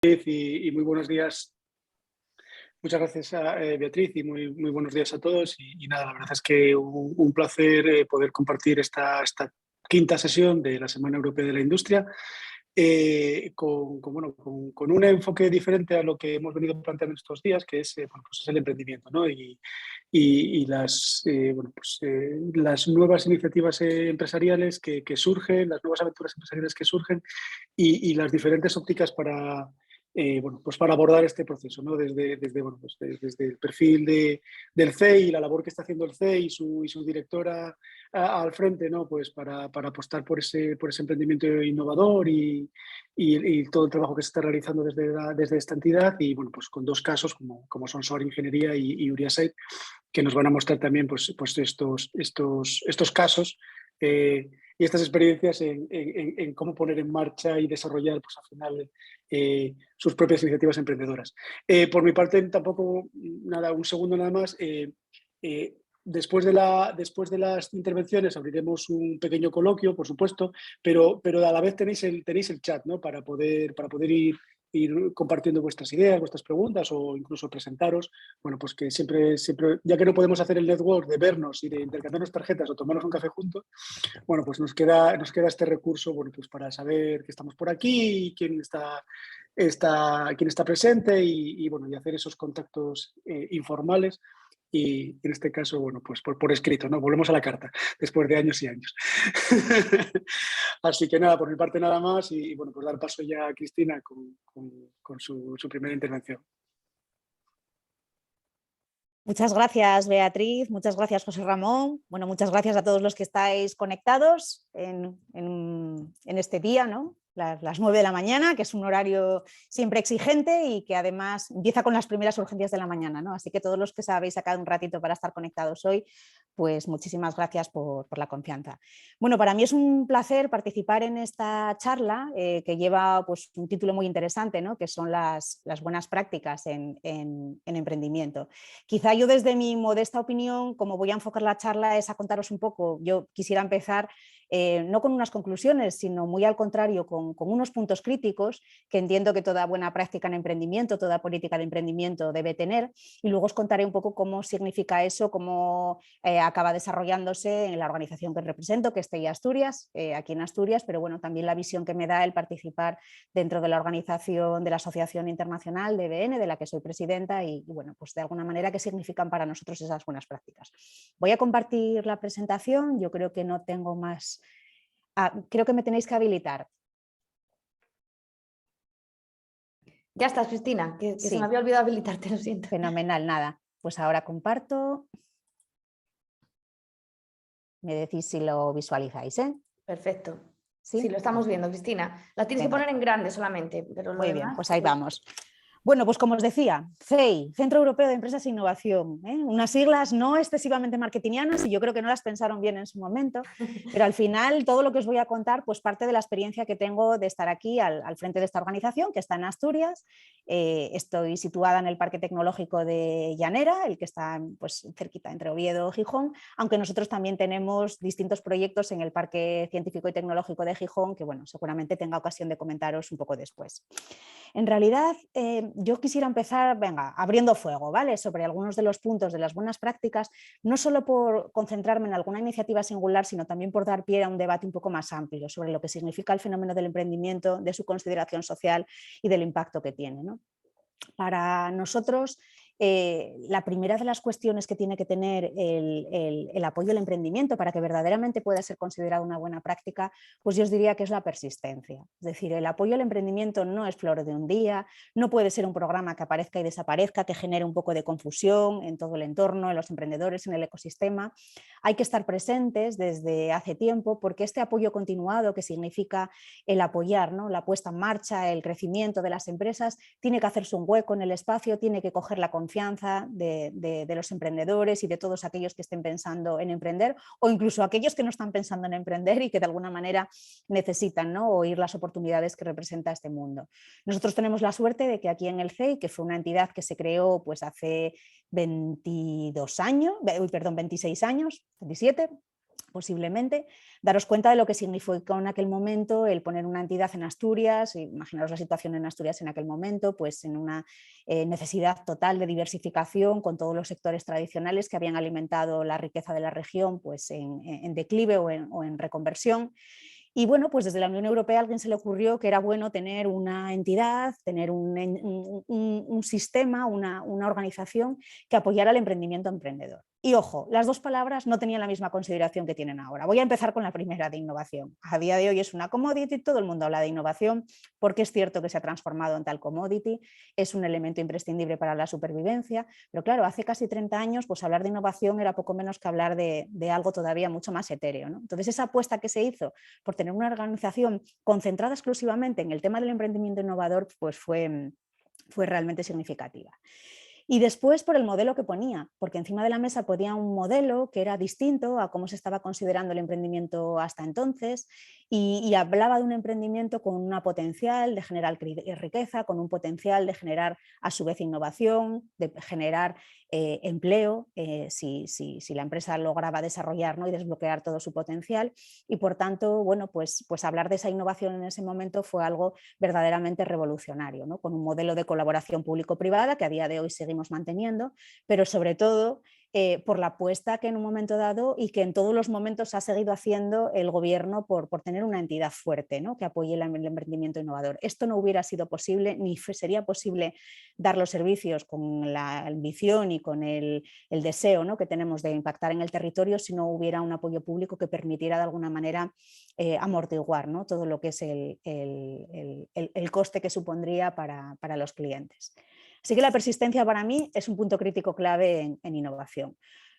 Y muy buenos días. Muchas gracias, Beatriz, y muy buenos días a todos. Y nada, la verdad es que un placer poder compartir esta quinta sesión de la Semana Europea de la Industria con un enfoque diferente a lo que hemos venido planteando estos días, que es, pues es el emprendimiento, ¿no? Y las nuevas iniciativas empresariales que surgen, las nuevas aventuras empresariales que surgen y las diferentes ópticas para abordar este proceso, ¿no? Desde el perfil del CEI y la labor que está haciendo el CEI y su directora al frente, ¿no? Pues para apostar por ese emprendimiento innovador y todo el trabajo que se está realizando desde esta entidad y, bueno, pues con dos casos como son SOAR Ingeniería y Uriaside, que nos van a mostrar también pues estos casos y estas experiencias en cómo poner en marcha y desarrollar, pues al final, sus propias iniciativas emprendedoras. Por mi parte, tampoco, nada, un segundo nada más. Después de las intervenciones abriremos un pequeño coloquio, por supuesto, pero a la vez tenéis el chat, ¿no? Para poder ir compartiendo vuestras ideas, vuestras preguntas o incluso presentaros. Bueno, pues que siempre, ya que no podemos hacer el network de vernos y de intercambiarnos tarjetas o tomarnos un café juntos, bueno, pues nos queda este recurso, bueno, pues para saber que estamos por aquí y quién está presente y hacer esos contactos informales. Y en este caso, bueno, pues por escrito, ¿no? Volvemos a la carta, después de años y años. Así que nada, por mi parte nada más y bueno, pues dar paso ya a Cristina con su primera intervención. Muchas gracias, Beatriz. Muchas gracias, José Ramón. Bueno, muchas gracias a todos los que estáis conectados en este día, ¿no? Las 9 de la mañana, que es un horario siempre exigente y que además empieza con las primeras urgencias de la mañana, ¿no? Así que todos los que os habéis sacado un ratito para estar conectados hoy, pues muchísimas gracias por la confianza. Bueno, para mí es un placer participar en esta charla que lleva pues, un título muy interesante, ¿no? Que son las buenas prácticas en emprendimiento. Quizá yo desde mi modesta opinión, como voy a enfocar la charla, es a contaros un poco. Yo quisiera empezar no con unas conclusiones, sino muy al contrario, con unos puntos críticos que entiendo que toda buena práctica en emprendimiento, toda política de emprendimiento debe tener, y luego os contaré un poco cómo significa eso, cómo acaba desarrollándose en la organización que represento, que es TEI Asturias, aquí en Asturias, pero bueno, también la visión que me da el participar dentro de la organización de la Asociación Internacional de EBN, de la que soy presidenta, y bueno, pues de alguna manera qué significan para nosotros esas buenas prácticas. Voy a compartir la presentación, yo creo que no tengo más. Creo que me tenéis que habilitar. Ya estás, Cristina, que Sí. se me había olvidado habilitarte, lo siento. Fenomenal, nada. Pues ahora comparto. Me decís si lo visualizáis, ¿eh? Perfecto. Sí, Sí, lo estamos viendo, Cristina. La tienes que poner en grande solamente, pero lo muy demás, bien, pues ahí vamos. Bueno, pues como os decía, CEI, Centro Europeo de Empresas e Innovación, unas siglas no excesivamente marketingianas y yo creo que no las pensaron bien en su momento, pero al final todo lo que os voy a contar pues parte de la experiencia que tengo de estar aquí al frente de esta organización que está en Asturias. Estoy situada en el Parque Tecnológico de Llanera, el que está pues cerquita entre Oviedo y Gijón, aunque nosotros también tenemos distintos proyectos en el Parque Científico y Tecnológico de Gijón que bueno, seguramente tenga ocasión de comentaros un poco después. En realidad, yo quisiera empezar, abriendo fuego, ¿vale? Sobre algunos de los puntos de las buenas prácticas, no solo por concentrarme en alguna iniciativa singular, sino también por dar pie a un debate un poco más amplio sobre lo que significa el fenómeno del emprendimiento, de su consideración social y del impacto que tiene, ¿no? Para nosotros, la primera de las cuestiones que tiene que tener el apoyo al emprendimiento para que verdaderamente pueda ser considerado una buena práctica, pues yo os diría que es la persistencia. Es decir, el apoyo al emprendimiento no es flor de un día, no puede ser un programa que aparezca y desaparezca, que genere un poco de confusión en todo el entorno, en los emprendedores, en el ecosistema. Hay que estar presentes desde hace tiempo porque este apoyo continuado, que significa el apoyar, ¿no? La puesta en marcha, el crecimiento de las empresas, tiene que hacerse un hueco en el espacio, tiene que coger la confianza de los emprendedores y de todos aquellos que estén pensando en emprender o incluso aquellos que no están pensando en emprender y que de alguna manera necesitan, ¿no? Oír las oportunidades que representa este mundo. Nosotros tenemos la suerte de que aquí en el CEI, que fue una entidad que se creó pues hace 26 años, 27, posiblemente, daros cuenta de lo que significó en aquel momento el poner una entidad en Asturias, imaginaros la situación en Asturias en aquel momento, pues en una necesidad total de diversificación con todos los sectores tradicionales que habían alimentado la riqueza de la región pues en declive o en reconversión. Y bueno, pues desde la Unión Europea a alguien se le ocurrió que era bueno tener una entidad, tener un sistema, una organización que apoyara el emprendimiento emprendedor. Y ojo, las dos palabras no tenían la misma consideración que tienen ahora. Voy a empezar con la primera, de innovación. A día de hoy es una commodity, todo el mundo habla de innovación porque es cierto que se ha transformado en tal commodity, es un elemento imprescindible para la supervivencia, pero claro, hace casi 30 años pues hablar de innovación era poco menos que hablar de algo todavía mucho más etéreo, ¿no? Entonces esa apuesta que se hizo por tener una organización concentrada exclusivamente en el tema del emprendimiento innovador pues fue realmente significativa. Y después por el modelo que ponía, porque encima de la mesa ponía un modelo que era distinto a cómo se estaba considerando el emprendimiento hasta entonces y hablaba de un emprendimiento con una potencial de generar riqueza, con un potencial de generar a su vez innovación, de generar empleo, si la empresa lograba desarrollar, ¿no? y desbloquear todo su potencial. Y por tanto, bueno, pues hablar de esa innovación en ese momento fue algo verdaderamente revolucionario, ¿no? Con un modelo de colaboración público-privada que a día de hoy seguimos manteniendo, pero sobre todo por la apuesta que en un momento dado y que en todos los momentos ha seguido haciendo el gobierno por tener una entidad fuerte, ¿no? que apoye el emprendimiento innovador. Esto no hubiera sido posible ni sería posible dar los servicios con la ambición y con el deseo, ¿no? que tenemos de impactar en el territorio si no hubiera un apoyo público que permitiera de alguna manera amortiguar, ¿no? todo lo que es el coste que supondría para los clientes. Así que la persistencia para mí es un punto crítico clave en innovación.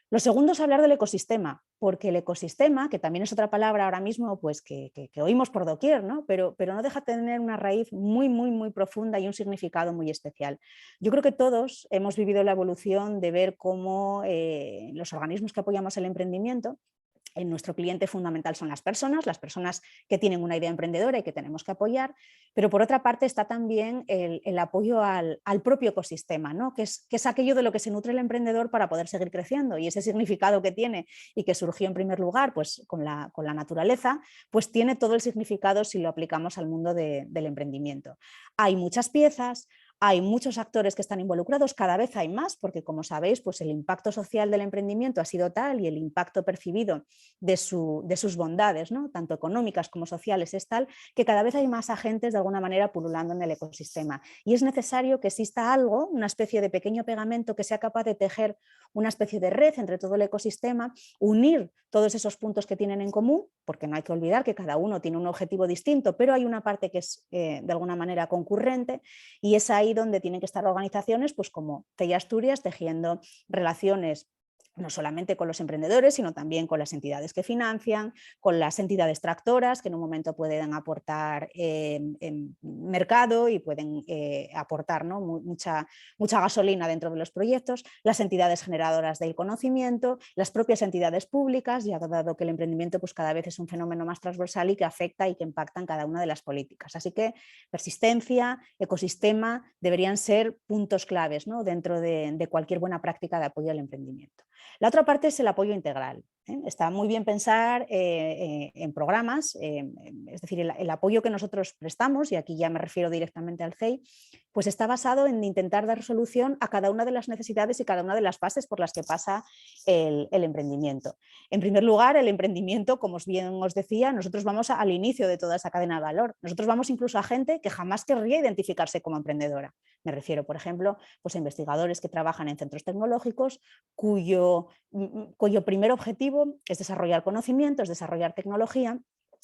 Lo segundo es hablar del ecosistema, porque el ecosistema, que también es otra palabra ahora mismo pues que oímos por doquier, ¿no? Pero no deja de tener una raíz muy profunda y un significado muy especial. Yo creo que todos hemos vivido la evolución de ver cómo los organismos que apoyamos el emprendimiento, nuestro cliente fundamental son las personas que tienen una idea emprendedora y que tenemos que apoyar, pero por otra parte está también el apoyo al propio ecosistema, ¿no? que es aquello de lo que se nutre el emprendedor para poder seguir creciendo, y ese significado que tiene y que surgió en primer lugar pues, con la naturaleza, pues tiene todo el significado si lo aplicamos al mundo del emprendimiento. Hay muchas piezas, hay muchos actores que están involucrados, cada vez hay más, porque como sabéis, pues el impacto social del emprendimiento ha sido tal y el impacto percibido de sus bondades, ¿no? tanto económicas como sociales, es tal que cada vez hay más agentes de alguna manera pululando en el ecosistema. Y es necesario que exista algo, una especie de pequeño pegamento que sea capaz de tejer una especie de red entre todo el ecosistema, unir todos esos puntos que tienen en común, porque no hay que olvidar que cada uno tiene un objetivo distinto, pero hay una parte que es de alguna manera concurrente, y es ahí donde tienen que estar organizaciones pues como CEI Asturias tejiendo relaciones no solamente con los emprendedores, sino también con las entidades que financian, con las entidades tractoras que en un momento pueden aportar en mercado y pueden aportar, ¿no? mucha gasolina dentro de los proyectos, las entidades generadoras del conocimiento, las propias entidades públicas, ya dado que el emprendimiento pues cada vez es un fenómeno más transversal y que afecta y que impacta en cada una de las políticas. Así que persistencia, ecosistema deberían ser puntos claves, ¿no? dentro de cualquier buena práctica de apoyo al emprendimiento. La otra parte es el apoyo integral. Está muy bien pensar en programas, es decir, el apoyo que nosotros prestamos, y aquí ya me refiero directamente al CEI, pues está basado en intentar dar solución a cada una de las necesidades y cada una de las fases por las que pasa el emprendimiento. En primer lugar, el emprendimiento, como bien os decía, nosotros vamos al inicio de toda esa cadena de valor. Nosotros vamos incluso a gente que jamás querría identificarse como emprendedora. Me refiero, por ejemplo, pues a investigadores que trabajan en centros tecnológicos cuyo primer objetivo es desarrollar conocimientos, desarrollar tecnología,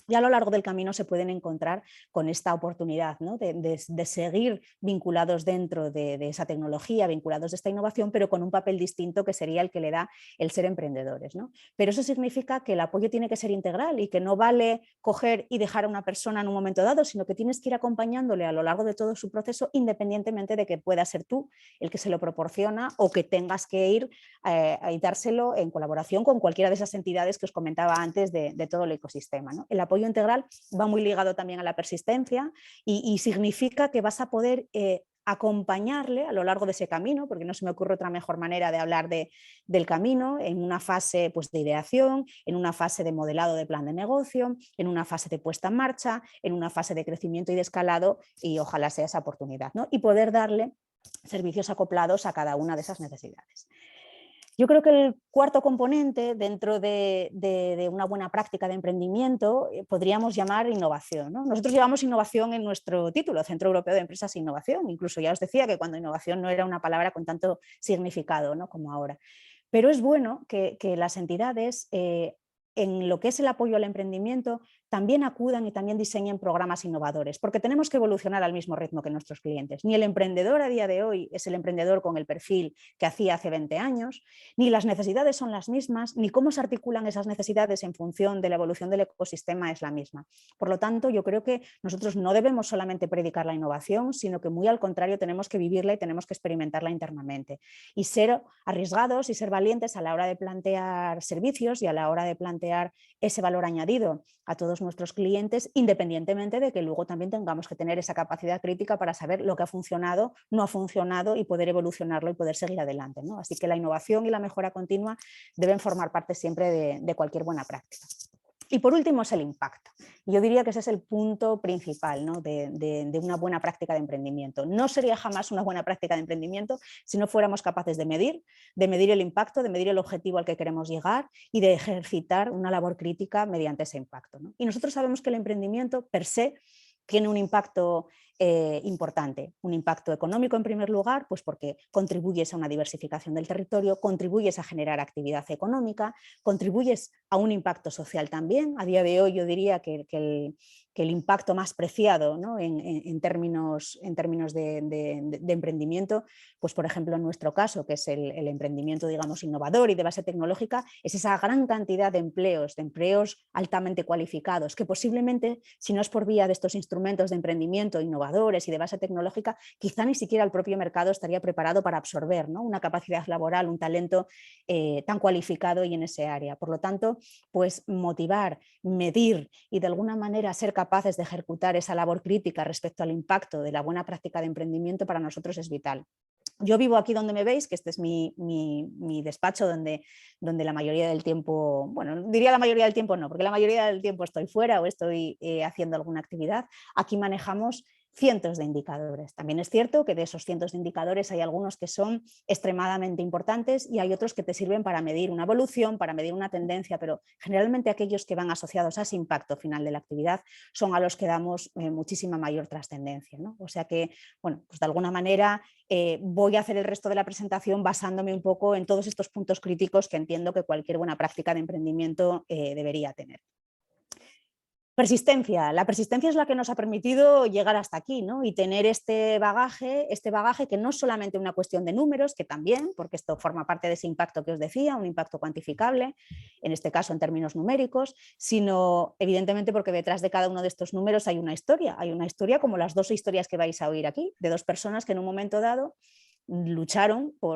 y a lo largo del camino se pueden encontrar con esta oportunidad, ¿no? de seguir vinculados dentro de esa tecnología, vinculados de esta innovación, pero con un papel distinto que sería el que le da el ser emprendedores, ¿no? Pero eso significa que el apoyo tiene que ser integral y que no vale coger y dejar a una persona en un momento dado, sino que tienes que ir acompañándole a lo largo de todo su proceso, independientemente de que pueda ser tú el que se lo proporciona o que tengas que ir a dárselo en colaboración con cualquiera de esas entidades que os comentaba antes de todo el ecosistema, ¿no? El apoyo integral va muy ligado también a la persistencia y significa que vas a poder acompañarle a lo largo de ese camino, porque no se me ocurre otra mejor manera de hablar del camino, en una fase pues, de ideación, en una fase de modelado de plan de negocio, en una fase de puesta en marcha, en una fase de crecimiento y de escalado, y ojalá sea esa oportunidad, ¿no? Y poder darle servicios acoplados a cada una de esas necesidades. Yo creo que el cuarto componente dentro de una buena práctica de emprendimiento podríamos llamar innovación, ¿no? Nosotros llevamos innovación en nuestro título, Centro Europeo de Empresas e Innovación. Incluso ya os decía que cuando innovación no era una palabra con tanto significado, ¿no?, como ahora. Pero es bueno que las entidades, en lo que es el apoyo al emprendimiento, también acudan y también diseñen programas innovadores, porque tenemos que evolucionar al mismo ritmo que nuestros clientes. Ni el emprendedor a día de hoy es el emprendedor con el perfil que hacía hace 20 años, ni las necesidades son las mismas, ni cómo se articulan esas necesidades en función de la evolución del ecosistema es la misma. Por lo tanto, yo creo que nosotros no debemos solamente predicar la innovación, sino que muy al contrario tenemos que vivirla y tenemos que experimentarla internamente. Y ser arriesgados y ser valientes a la hora de plantear servicios y a la hora de plantear ese valor añadido a todos nuestros clientes, independientemente de que luego también tengamos que tener esa capacidad crítica para saber lo que ha funcionado, no ha funcionado y poder evolucionarlo y poder seguir adelante, ¿no? Así que la innovación y la mejora continua deben formar parte siempre de cualquier buena práctica. Y por último es el impacto. Yo diría que ese es el punto principal, ¿no?, de una buena práctica de emprendimiento. No sería jamás una buena práctica de emprendimiento si no fuéramos capaces de medir el impacto, de medir el objetivo al que queremos llegar y de ejercitar una labor crítica mediante ese impacto, ¿no? Y nosotros sabemos que el emprendimiento per se tiene un impacto importante, un impacto económico en primer lugar, pues porque contribuyes a una diversificación del territorio, contribuyes a generar actividad económica, contribuyes a un impacto social también. A día de hoy yo diría que el impacto más preciado, ¿no?, en términos de emprendimiento, pues por ejemplo en nuestro caso, que es el emprendimiento, digamos, innovador y de base tecnológica, es esa gran cantidad de empleos altamente cualificados, que posiblemente, si no es por vía de estos instrumentos de emprendimiento innovadores y de base tecnológica, quizá ni siquiera el propio mercado estaría preparado para absorber, ¿no?, una capacidad laboral, un talento tan cualificado y en ese área. Por lo tanto, pues motivar, medir y de alguna manera ser capaces de ejecutar esa labor crítica respecto al impacto de la buena práctica de emprendimiento para nosotros es vital. Yo vivo aquí donde me veis, que este es mi despacho donde la mayoría del tiempo, bueno, diría la mayoría del tiempo no, porque la mayoría del tiempo estoy fuera o estoy haciendo alguna actividad. Aquí manejamos cientos de indicadores. También es cierto que de esos cientos de indicadores hay algunos que son extremadamente importantes y hay otros que te sirven para medir una evolución, para medir una tendencia, pero generalmente aquellos que van asociados a ese impacto final de la actividad son a los que damos muchísima mayor trascendencia, ¿no? O sea que, bueno, pues de alguna manera voy a hacer el resto de la presentación basándome un poco en todos estos puntos críticos que entiendo que cualquier buena práctica de emprendimiento debería tener. Persistencia. La persistencia es la que nos ha permitido llegar hasta aquí, ¿no?, y tener este bagaje que no es solamente una cuestión de números, que también, porque esto forma parte de ese impacto que os decía, un impacto cuantificable, en este caso en términos numéricos, sino evidentemente porque detrás de cada uno de estos números hay una historia como las dos historias que vais a oír aquí, de dos personas que en un momento dado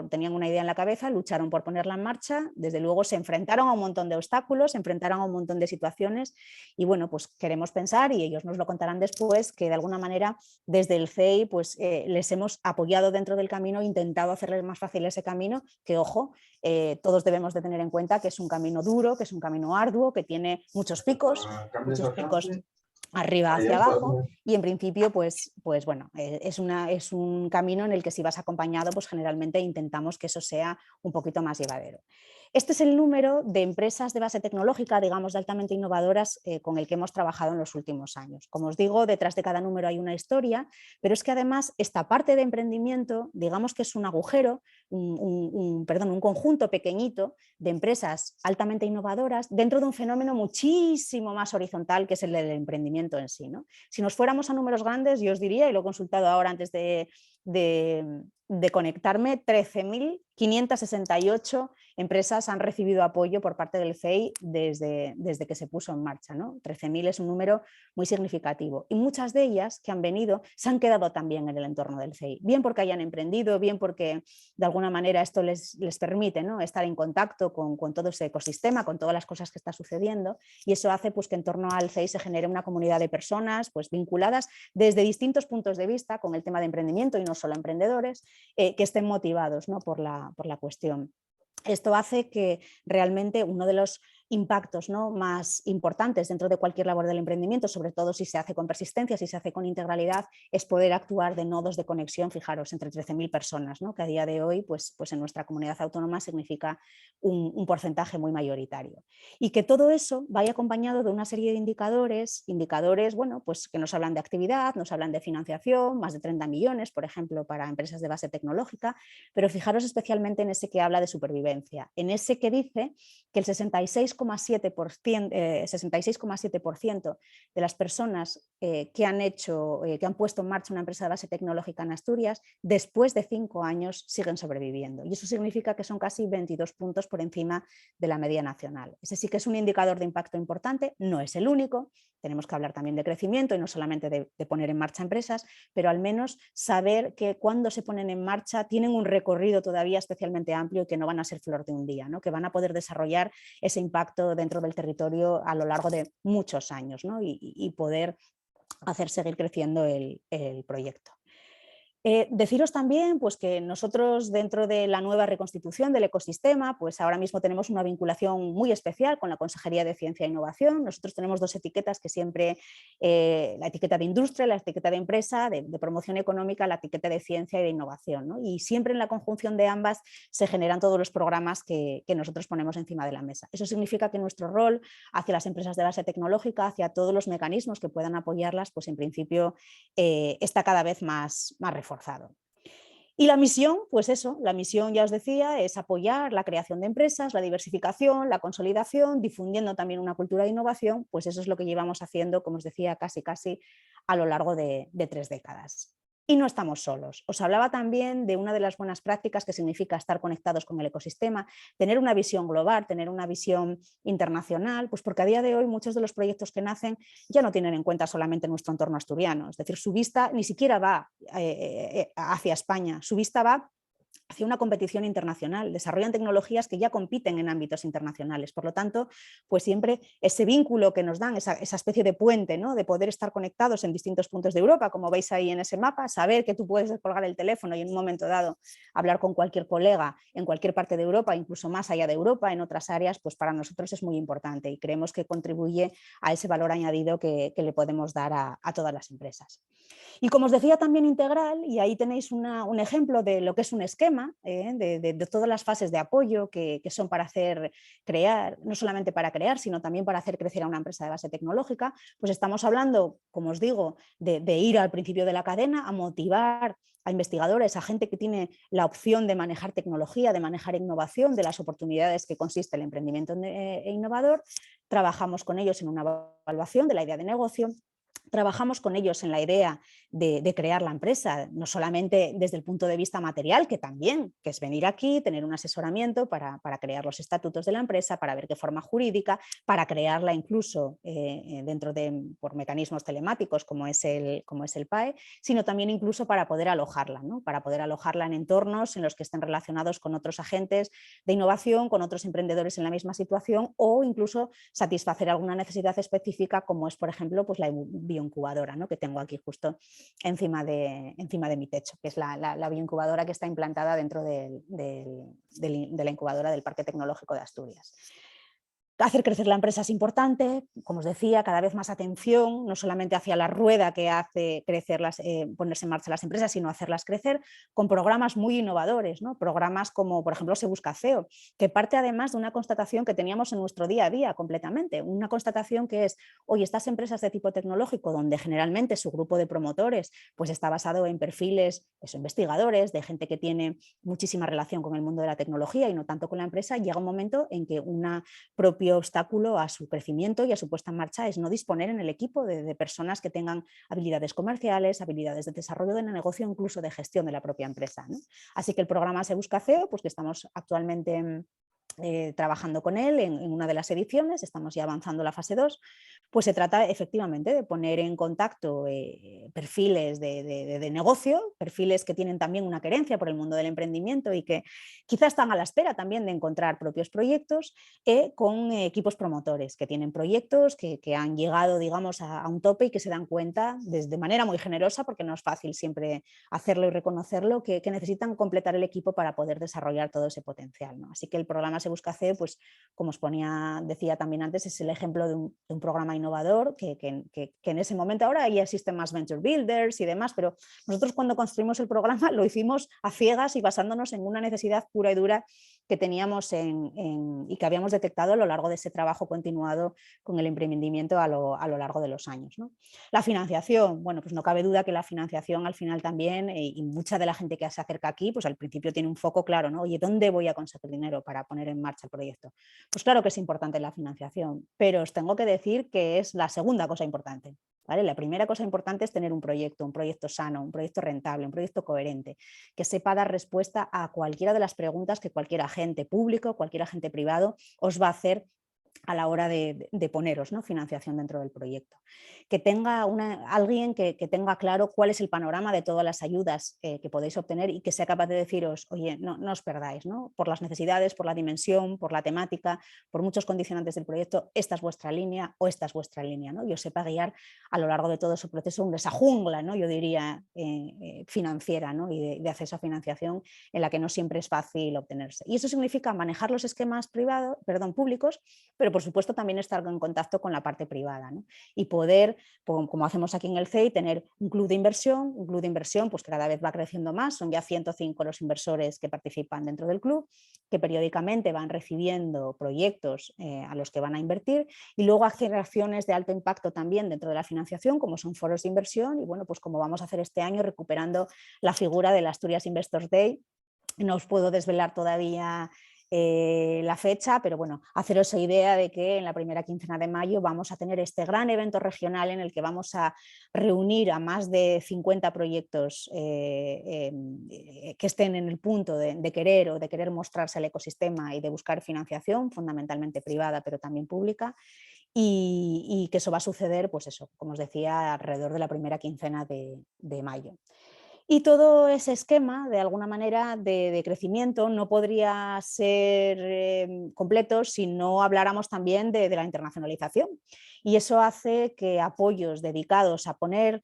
tenían una idea en la cabeza, lucharon por ponerla en marcha, desde luego se enfrentaron a un montón de obstáculos, se enfrentaron a un montón de situaciones y bueno, pues queremos pensar, y ellos nos lo contarán después, que de alguna manera desde el CEI pues les hemos apoyado dentro del camino, intentado hacerles más fácil ese camino, que ojo, todos debemos de tener en cuenta que es un camino duro, que es un camino arduo, que tiene muchos picos arriba hacia abajo y en principio pues bueno, es un camino en el que si vas acompañado pues generalmente intentamos que eso sea un poquito más llevadero. Este es el número de empresas de base tecnológica, digamos, de altamente innovadoras con el que hemos trabajado en los últimos años. Como os digo, detrás de cada número hay una historia, pero es que además esta parte de emprendimiento, digamos que es un agujero, un conjunto pequeñito de empresas altamente innovadoras dentro de un fenómeno muchísimo más horizontal que es el del emprendimiento en sí, ¿no? Si nos fuéramos a números grandes, yo os diría, y lo he consultado ahora antes de conectarme, 13.000 568 empresas han recibido apoyo por parte del CEI desde que se puso en marcha, ¿no? 13.000 es un número muy significativo y muchas de ellas que han venido se han quedado también en el entorno del CEI, bien porque hayan emprendido, bien porque de alguna manera esto les permite, ¿no?, estar en contacto con todo ese ecosistema, con todas las cosas que está sucediendo, y eso hace pues, que en torno al CEI se genere una comunidad de personas pues, vinculadas desde distintos puntos de vista con el tema de emprendimiento y no solo emprendedores, que estén motivados, ¿no?, por la cuestión. Esto hace que realmente uno de los impactos, ¿no?, más importantes dentro de cualquier labor del emprendimiento, sobre todo si se hace con persistencia, si se hace con integralidad, es poder actuar de nodos de conexión, fijaros, entre 13.000 personas, ¿no?, que a día de hoy pues en nuestra comunidad autónoma significa un porcentaje muy mayoritario. Y que todo eso vaya acompañado de una serie de indicadores, bueno, pues que nos hablan de actividad, nos hablan de financiación, más de 30 millones, por ejemplo, para empresas de base tecnológica, pero fijaros especialmente en ese que habla de supervivencia, en ese que dice que el 66,7% de las personas que han puesto en marcha una empresa de base tecnológica en Asturias, después de 5 años siguen sobreviviendo. Y eso significa que son casi 22 puntos por encima de la media nacional. Ese sí que es un indicador de impacto importante, no es el único, tenemos que hablar también de crecimiento y no solamente de poner en marcha empresas, pero al menos saber que cuando se ponen en marcha tienen un recorrido todavía especialmente amplio y que no van a ser flor de un día, ¿no?, que van a poder desarrollar ese impacto dentro del territorio a lo largo de muchos años, ¿no?, y poder hacer seguir creciendo el proyecto. Deciros también pues, que nosotros dentro de la nueva reconstitución del ecosistema, pues ahora mismo tenemos una vinculación muy especial con la Consejería de Ciencia e Innovación. Nosotros tenemos 2 etiquetas que siempre, la etiqueta de industria, la etiqueta de empresa, de promoción económica, la etiqueta de ciencia y de innovación, ¿no? Y siempre en la conjunción de ambas se generan todos los programas que nosotros ponemos encima de la mesa. Eso significa que nuestro rol hacia las empresas de base tecnológica, hacia todos los mecanismos que puedan apoyarlas, pues en principio está cada vez más reforzado. Y la misión, pues eso, la misión ya os decía, es apoyar la creación de empresas, la diversificación, la consolidación, difundiendo también una cultura de innovación, pues eso es lo que llevamos haciendo, como os decía, casi a lo largo de 3 décadas. Y no estamos solos. Os hablaba también de una de las buenas prácticas que significa estar conectados con el ecosistema, tener una visión global, tener una visión internacional, pues porque a día de hoy muchos de los proyectos que nacen ya no tienen en cuenta solamente nuestro entorno asturiano, es decir, su vista ni siquiera va hacia España, su vista va hacia una competición internacional, desarrollan tecnologías que ya compiten en ámbitos internacionales. Por lo tanto, pues siempre ese vínculo que nos dan, esa especie de puente, ¿no?, de poder estar conectados en distintos puntos de Europa, como veis ahí en ese mapa, saber que tú puedes colgar el teléfono y en un momento dado hablar con cualquier colega en cualquier parte de Europa, incluso más allá de Europa, en otras áreas, pues para nosotros es muy importante y creemos que contribuye a ese valor añadido que le podemos dar a todas las empresas. Y como os decía, también integral, y ahí tenéis un ejemplo de lo que es un esquema, de todas las fases de apoyo que son para hacer crear, no solamente para crear, sino también para hacer crecer a una empresa de base tecnológica, pues estamos hablando, como os digo, de ir al principio de la cadena, a motivar a investigadores, a gente que tiene la opción de manejar tecnología, de manejar innovación, de las oportunidades que consiste el emprendimiento innovador. Trabajamos con ellos en una evaluación de la idea de negocio. Trabajamos con ellos en la idea de crear la empresa, no solamente desde el punto de vista material, que también, que es venir aquí, tener un asesoramiento para crear los estatutos de la empresa, para ver qué forma jurídica, para crearla incluso por mecanismos telemáticos como es el PAE, sino también incluso para poder alojarla, ¿no?, para poder alojarla en entornos en los que estén relacionados con otros agentes de innovación, con otros emprendedores en la misma situación o incluso satisfacer alguna necesidad específica como es, por ejemplo, pues la bioincubadora, ¿no?, que tengo aquí justo encima de mi techo, que es la bioincubadora que está implantada dentro de la incubadora del Parque Tecnológico de Asturias. Hacer crecer la empresa es importante, como os decía, cada vez más atención, no solamente hacia la rueda que hace crecer ponerse en marcha las empresas, sino hacerlas crecer con programas muy innovadores, ¿no?, programas como, por ejemplo, Se Busca CEO, que parte además de una constatación que teníamos en nuestro día a día completamente, una constatación que es, oye, estas empresas de tipo tecnológico, donde generalmente su grupo de promotores pues está basado en perfiles, investigadores, de gente que tiene muchísima relación con el mundo de la tecnología y no tanto con la empresa, llega un momento en que una propia mayor obstáculo a su crecimiento y a su puesta en marcha es no disponer en el equipo de personas que tengan habilidades comerciales, habilidades de desarrollo del negocio, incluso de gestión de la propia empresa, ¿no? Así que el programa Se Busca CEO, pues que estamos actualmente trabajando con él en una de las ediciones, estamos ya avanzando la fase 2, pues se trata efectivamente de poner en contacto perfiles de negocio, perfiles que tienen también una querencia por el mundo del emprendimiento y que quizás están a la espera también de encontrar propios proyectos, con equipos promotores que tienen proyectos que han llegado, digamos, a un tope y que se dan cuenta de manera muy generosa, porque no es fácil siempre hacerlo y reconocerlo, que necesitan completar el equipo para poder desarrollar todo ese potencial, ¿no? Así que el programa Se Busca CEO, pues como os decía también antes, es el ejemplo de un programa innovador que en ese momento, ahora ya existen más venture builders y demás, pero nosotros cuando construimos el programa lo hicimos a ciegas y basándonos en una necesidad pura y dura que teníamos y que habíamos detectado a lo largo de ese trabajo continuado con el emprendimiento a lo largo de los años, ¿no? La financiación, bueno, pues no cabe duda que la financiación al final también, y mucha de la gente que se acerca aquí, pues al principio tiene un foco claro, ¿no? Oye, ¿dónde voy a conseguir dinero para poner en marcha el proyecto? Pues claro que es importante la financiación, pero os tengo que decir que es la segunda cosa importante, ¿vale? La primera cosa importante es tener un proyecto sano, un proyecto rentable, un proyecto coherente, que sepa dar respuesta a cualquiera de las preguntas que cualquier agente público, cualquier agente privado os va a hacer a la hora de poneros, ¿no? Financiación dentro del proyecto. Que tenga alguien que tenga claro cuál es el panorama de todas las ayudas que podéis obtener y que sea capaz de deciros, oye, no os perdáis, ¿no? Por las necesidades, por la dimensión, por la temática, por muchos condicionantes del proyecto, esta es vuestra línea o esta es vuestra línea, ¿no? Y os sepa guiar a lo largo de todo su proceso, esa jungla, ¿no? Yo diría, financiera, ¿no? Y de acceso a financiación en la que no siempre es fácil obtenerse. Y eso significa manejar los esquemas públicos, pero por supuesto también estar en contacto con la parte privada, ¿no? Y poder, como hacemos aquí en el CEI, tener un club de inversión pues que cada vez va creciendo más, son ya 105 los inversores que participan dentro del club, que periódicamente van recibiendo proyectos a los que van a invertir, y luego hacer acciones de alto impacto también dentro de la financiación, como son foros de inversión, y bueno, pues como vamos a hacer este año recuperando la figura del Asturias Investors Day. No os puedo desvelar todavía la fecha, pero bueno, haceros la idea de que en la primera quincena de mayo vamos a tener este gran evento regional en el que vamos a reunir a más de 50 proyectos que estén en el punto de querer mostrarse al ecosistema y de buscar financiación, fundamentalmente privada, pero también pública. Y que eso va a suceder, pues eso, como os decía, alrededor de la primera quincena de mayo. Y todo ese esquema, de alguna manera, de crecimiento no podría ser completo si no habláramos también de la internacionalización. Y eso hace que apoyos dedicados a poner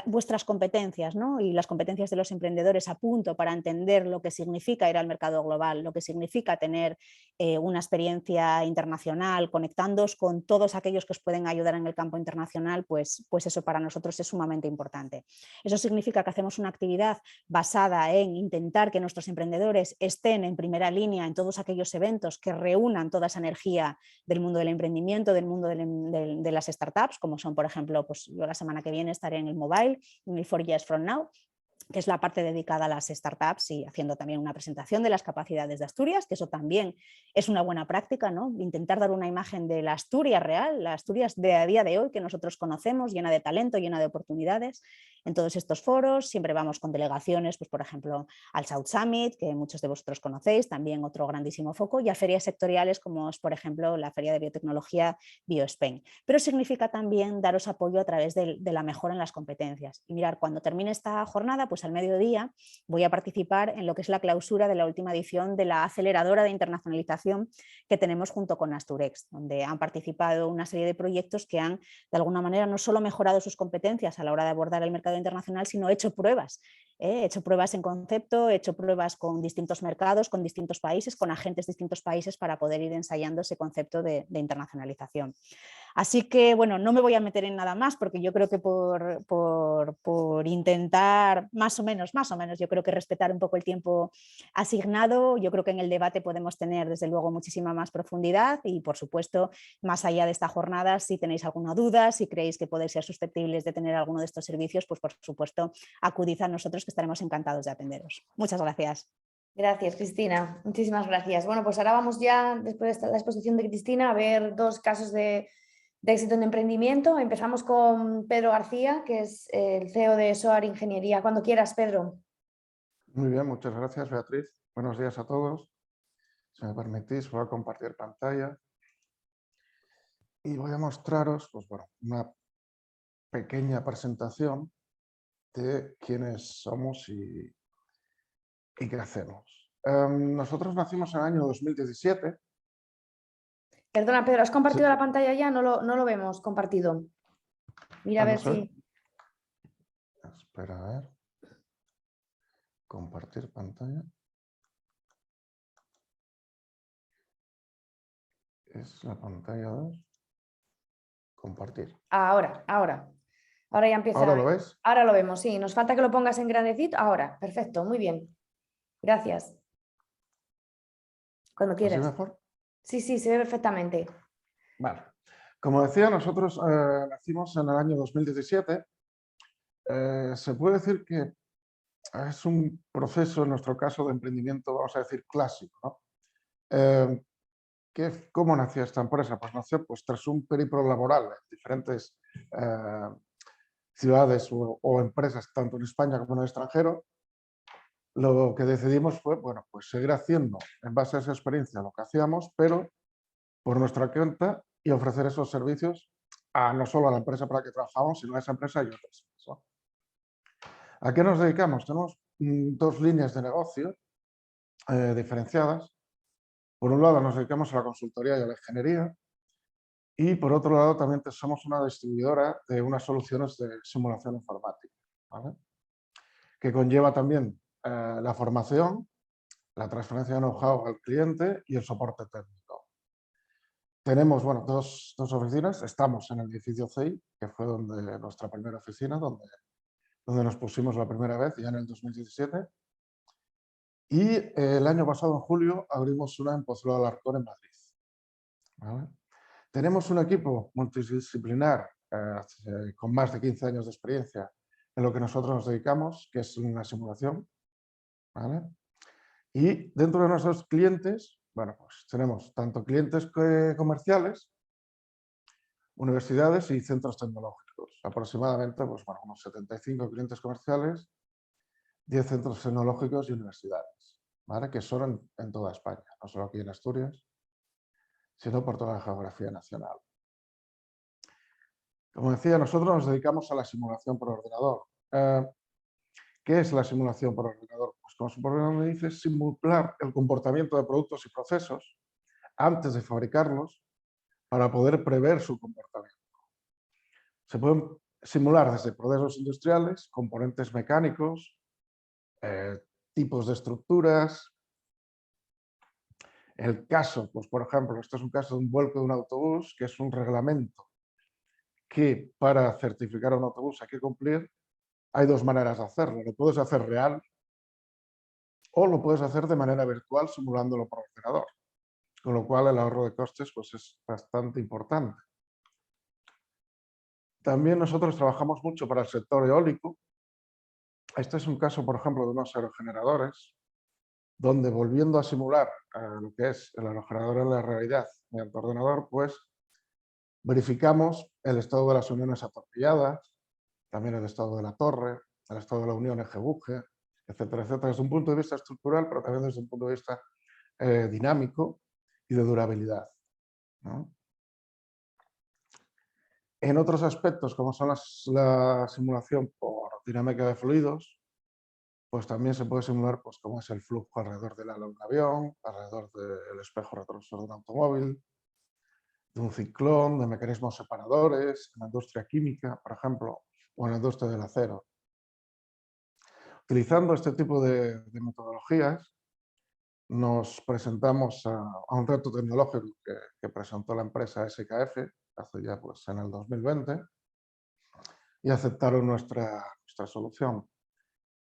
vuestras competencias, ¿no? Y las competencias de los emprendedores a punto para entender lo que significa ir al mercado global, lo que significa tener una experiencia internacional, conectándoos con todos aquellos que os pueden ayudar en el campo internacional, pues eso para nosotros es sumamente importante. Eso significa que hacemos una actividad basada en intentar que nuestros emprendedores estén en primera línea en todos aquellos eventos que reúnan toda esa energía del mundo del emprendimiento, del mundo de las startups, como son, por ejemplo, pues yo la semana que viene estaré en el Mobile, en el 4 Years From Now, que es la parte dedicada a las startups, y haciendo también una presentación de las capacidades de Asturias, que eso también es una buena práctica, ¿no? Intentar dar una imagen de la Asturias real, la Asturias de a día de hoy que nosotros conocemos, llena de talento, llena de oportunidades. En todos estos foros siempre vamos con delegaciones, pues por ejemplo al South Summit, que muchos de vosotros conocéis, también otro grandísimo foco, y a ferias sectoriales como es por ejemplo la Feria de Biotecnología BioSpain. Pero significa también daros apoyo a través de la mejora en las competencias. Y mirar, cuando termine esta jornada, pues al mediodía voy a participar en lo que es la clausura de la última edición de la aceleradora de internacionalización que tenemos junto con Asturex, donde han participado una serie de proyectos que han de alguna manera no solo mejorado sus competencias a la hora de abordar el mercado internacional, sino hecho pruebas en concepto, he hecho pruebas con distintos mercados, con distintos países, con agentes de distintos países para poder ir ensayando ese concepto de internacionalización. Así que, bueno, no me voy a meter en nada más porque yo creo que por intentar más o menos, yo creo que respetar un poco el tiempo asignado, yo creo que en el debate podemos tener desde luego muchísima más profundidad y, por supuesto, más allá de esta jornada, si tenéis alguna duda, si creéis que podéis ser susceptibles de tener alguno de estos servicios, pues por supuesto, acudid a nosotros que estaremos encantados de atenderos. Muchas gracias. Gracias, Cristina. Muchísimas gracias. Bueno, pues ahora vamos ya, después de la exposición de Cristina, a ver 2 casos de éxito en emprendimiento. Empezamos con Pedro García, que es el CEO de SOAR Ingeniería. Cuando quieras, Pedro. Muy bien, muchas gracias, Beatriz. Buenos días a todos. Si me permitís, voy a compartir pantalla y voy a mostraros, pues, bueno, una pequeña presentación de quiénes somos y qué hacemos. Nosotros nacimos en el año 2017. Perdona, Pedro, ¿has compartido Sí. la pantalla ya? No lo vemos compartido. Mira a ver no sé. si... Espera, a ver. Compartir pantalla. Es la pantalla 2. Compartir. Ahora ya empieza. ¿Ahora lo ves? Ahora lo vemos, sí. Nos falta que lo pongas en grandecito. Ahora, perfecto, muy bien. Gracias. Cuando ¿Así quieras. mejor? Sí, se ve perfectamente. Vale. Como decía, nosotros nacimos en el año 2017. Se puede decir que es un proceso, en nuestro caso, de emprendimiento, vamos a decir, clásico, ¿no? ¿Cómo nació esta empresa? Pues nació tras un periplo laboral en diferentes ciudades o empresas, tanto en España como en el extranjero. Lo que decidimos fue, bueno, pues seguir haciendo en base a esa experiencia lo que hacíamos, pero por nuestra cuenta, y ofrecer esos servicios no solo a la empresa para la que trabajamos, sino a esa empresa y otras, ¿no? ¿A qué nos dedicamos? Tenemos 2 líneas de negocio diferenciadas. Por un lado nos dedicamos a la consultoría y a la ingeniería, y por otro lado también somos una distribuidora de unas soluciones de simulación informática, ¿vale? Que conlleva también la formación, la transferencia de know-how al cliente y el soporte técnico. Tenemos, bueno, dos oficinas. Estamos en el edificio CEI, que fue nuestra primera oficina, donde nos pusimos la primera vez, ya en el 2017. Y el año pasado, en julio, abrimos una en Pozuelo de Alarcón, en Madrid, ¿vale? Tenemos un equipo multidisciplinar con más de 15 años de experiencia en lo que nosotros nos dedicamos, que es una simulación, ¿vale? Y dentro de nuestros clientes, bueno, pues tenemos tanto clientes comerciales, universidades y centros tecnológicos. Aproximadamente, pues, bueno, unos 75 clientes comerciales, 10 centros tecnológicos y universidades, ¿vale? Que son en toda España, no solo aquí en Asturias, sino por toda la geografía nacional. Como decía, nosotros nos dedicamos a la simulación por ordenador. ¿Qué es la simulación por ordenador? Pues como su propio nombre dice, es simular el comportamiento de productos y procesos antes de fabricarlos para poder prever su comportamiento. Se pueden simular desde procesos industriales, componentes mecánicos, tipos de estructuras. El caso, pues por ejemplo, esto es un caso de un vuelco de un autobús, que es un reglamento que para certificar a un autobús hay que cumplir. Hay 2 maneras de hacerlo. Lo puedes hacer real o lo puedes hacer de manera virtual simulándolo por ordenador, con lo cual el ahorro de costes pues, es bastante importante. También nosotros trabajamos mucho para el sector eólico. Este es un caso, por ejemplo, de unos aerogeneradores, donde volviendo a simular lo que es el aerogenerador en la realidad mediante ordenador, pues verificamos el estado de las uniones atornilladas, también el estado de la torre, el estado de la unión eje-buje, etcétera, etcétera, desde un punto de vista estructural, pero también desde un punto de vista dinámico y de durabilidad, ¿no? En otros aspectos, como son la simulación por dinámica de fluidos, pues también se puede simular pues, cómo es el flujo alrededor del ala de un avión, alrededor del espejo retrovisor de un automóvil, de un ciclón, de mecanismos separadores, en la industria química, por ejemplo, o en la industria del acero. Utilizando este tipo de metodologías, nos presentamos a un reto tecnológico que presentó la empresa SKF hace ya pues, en el 2020 y aceptaron nuestra solución.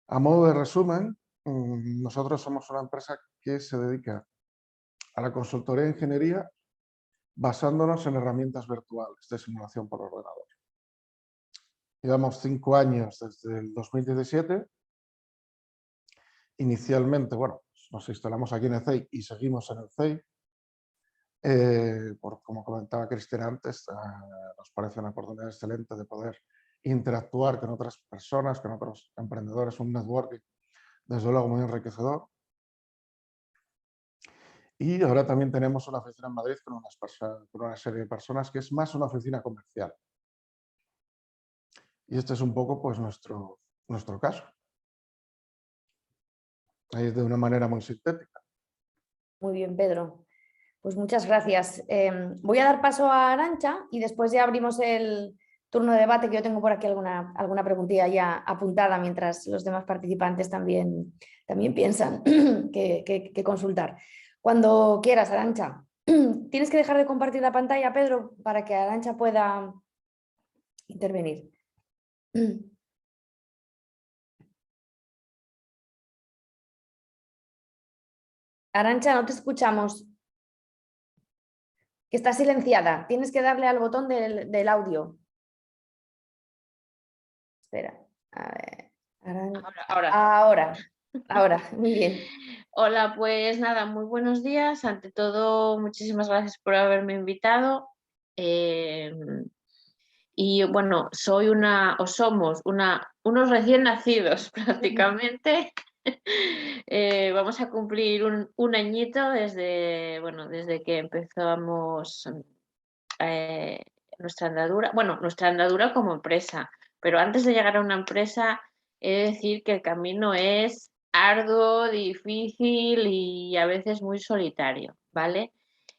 A modo de resumen, nosotros somos una empresa que se dedica a la consultoría de ingeniería basándonos en herramientas virtuales de simulación por ordenador. Llevamos 5 años desde el 2017. Inicialmente, bueno, nos instalamos aquí en el CEI y seguimos en el CEI. Como comentaba Cristina antes, nos parece una oportunidad excelente de poder interactuar con otras personas, con otros emprendedores, un networking desde luego muy enriquecedor. Y ahora también tenemos una oficina en Madrid con una serie de personas que es más una oficina comercial. Y este es un poco pues nuestro caso. Ahí de una manera muy sintética. Muy bien, Pedro. Pues muchas gracias. Voy a dar paso a Arantxa y después ya abrimos el turno de debate, que yo tengo por aquí alguna preguntilla ya apuntada mientras los demás participantes también piensan que consultar. Cuando quieras, Arantxa. Tienes que dejar de compartir la pantalla, Pedro, para que Arantxa pueda intervenir. Arantxa, no te escuchamos. Que está silenciada. Tienes que darle al botón del audio. Espera. A ver. Ahora. Muy bien. Hola, pues nada, muy buenos días. Ante todo, muchísimas gracias por haberme invitado. Y bueno, somos unos recién nacidos prácticamente. Vamos a cumplir un añito desde que empezamos nuestra andadura como empresa. Pero antes de llegar a una empresa, he de decir que el camino es arduo, difícil y a veces muy solitario, ¿vale?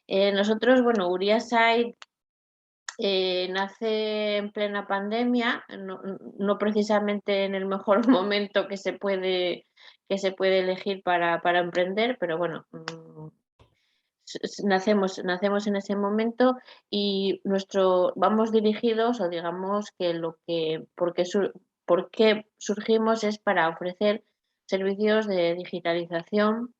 Nosotros, Uriaside nace en plena pandemia, no precisamente en el mejor momento que se puede elegir para emprender, pero bueno, nacemos en ese momento y vamos dirigidos, o digamos que por qué surgimos es para ofrecer servicios de digitalización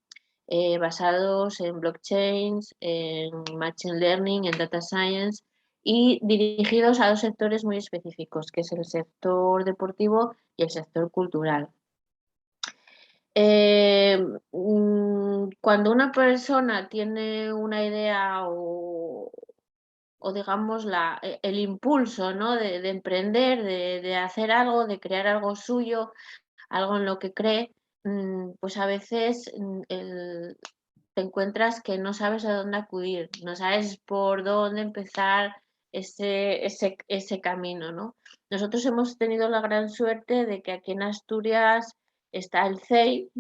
basados en blockchains, en machine learning, en data science y dirigidos a dos sectores muy específicos, que es el sector deportivo y el sector cultural. Cuando una persona tiene una idea o digamos el impulso, ¿no? de emprender, de hacer algo, de crear algo suyo, algo en lo que cree, pues a veces te encuentras que no sabes a dónde acudir, no sabes por dónde empezar ese camino, ¿no? Nosotros hemos tenido la gran suerte de que aquí en Asturias está el CEI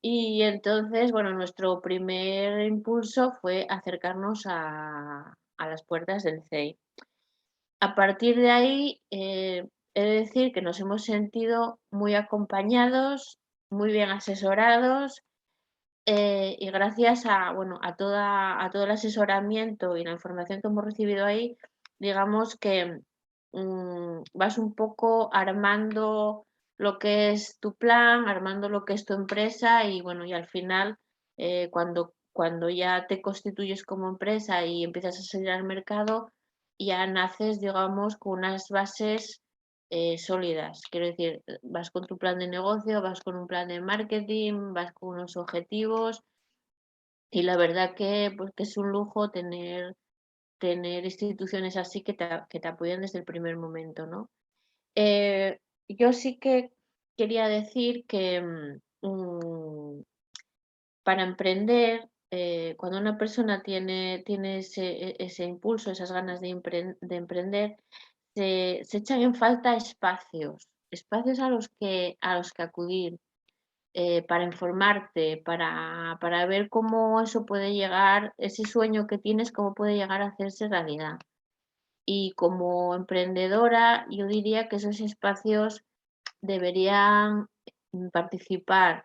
y entonces, nuestro primer impulso fue acercarnos a las puertas del CEI. A partir de ahí, he de decir que nos hemos sentido muy acompañados, muy bien asesorados y gracias a todo el asesoramiento y la información que hemos recibido ahí, digamos que vas un poco armando lo que es tu plan, armando lo que es tu empresa y al final cuando ya te constituyes como empresa y empiezas a salir al mercado, ya naces, digamos, con unas bases sólidas. Quiero decir, vas con tu plan de negocio, vas con un plan de marketing, vas con unos objetivos y la verdad que es un lujo tener instituciones así que te apoyan desde el primer momento, ¿no? Yo sí que quería decir que para emprender, cuando una persona tiene ese impulso, esas ganas de emprender, se echan en falta espacios a los que acudir para informarte, para ver cómo eso puede llegar, ese sueño que tienes, cómo puede llegar a hacerse realidad. Y como emprendedora, yo diría que esos espacios deberían participar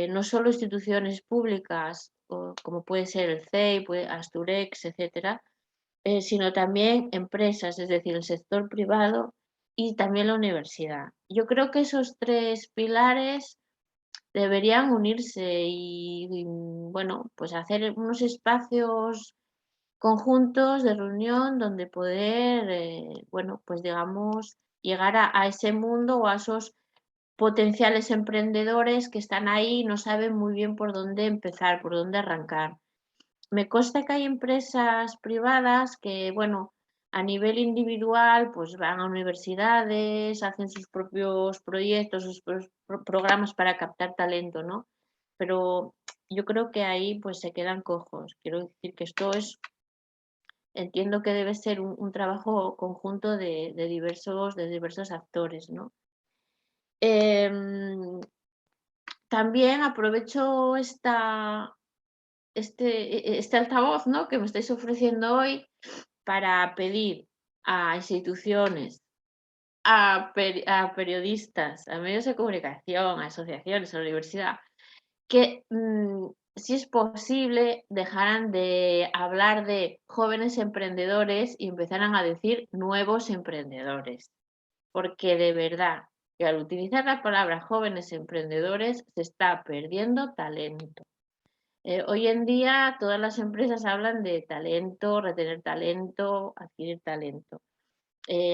no solo instituciones públicas, como puede ser el CEI, Asturex, etcétera, sino también empresas, es decir, el sector privado y también la universidad. Yo creo que esos tres pilares deberían unirse y pues hacer unos espacios conjuntos de reunión donde poder, pues digamos, llegar a ese mundo o a esos potenciales emprendedores que están ahí y no saben muy bien por dónde empezar, por dónde arrancar. Me consta que hay empresas privadas que, bueno, a nivel individual, pues van a universidades, hacen sus propios proyectos, sus programas para captar talento, ¿no? Pero yo creo que ahí pues se quedan cojos. Quiero decir que entiendo que debe ser un trabajo conjunto de diversos actores, ¿no? También aprovecho este altavoz, ¿no?, que me estáis ofreciendo hoy para pedir a instituciones, a periodistas, a medios de comunicación, a asociaciones, a la universidad, que si es posible dejaran de hablar de jóvenes emprendedores y empezaran a decir nuevos emprendedores, porque de verdad que al utilizar la palabra jóvenes emprendedores se está perdiendo talento. Hoy en día todas las empresas hablan de talento, retener talento, adquirir talento.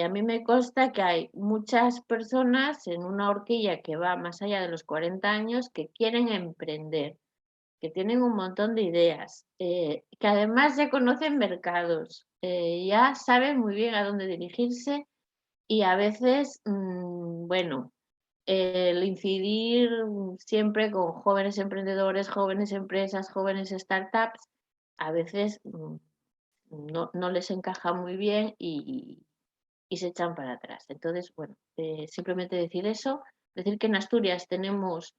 A mí me consta que hay muchas personas en una horquilla que va más allá de los 40 años que quieren emprender, que tienen un montón de ideas, que además ya conocen mercados, ya saben muy bien a dónde dirigirse y a veces, bueno, el incidir siempre con jóvenes emprendedores, jóvenes empresas, jóvenes startups, a veces no les encaja muy bien y se echan para atrás. Entonces, bueno, simplemente decir eso, decir que en Asturias tenemos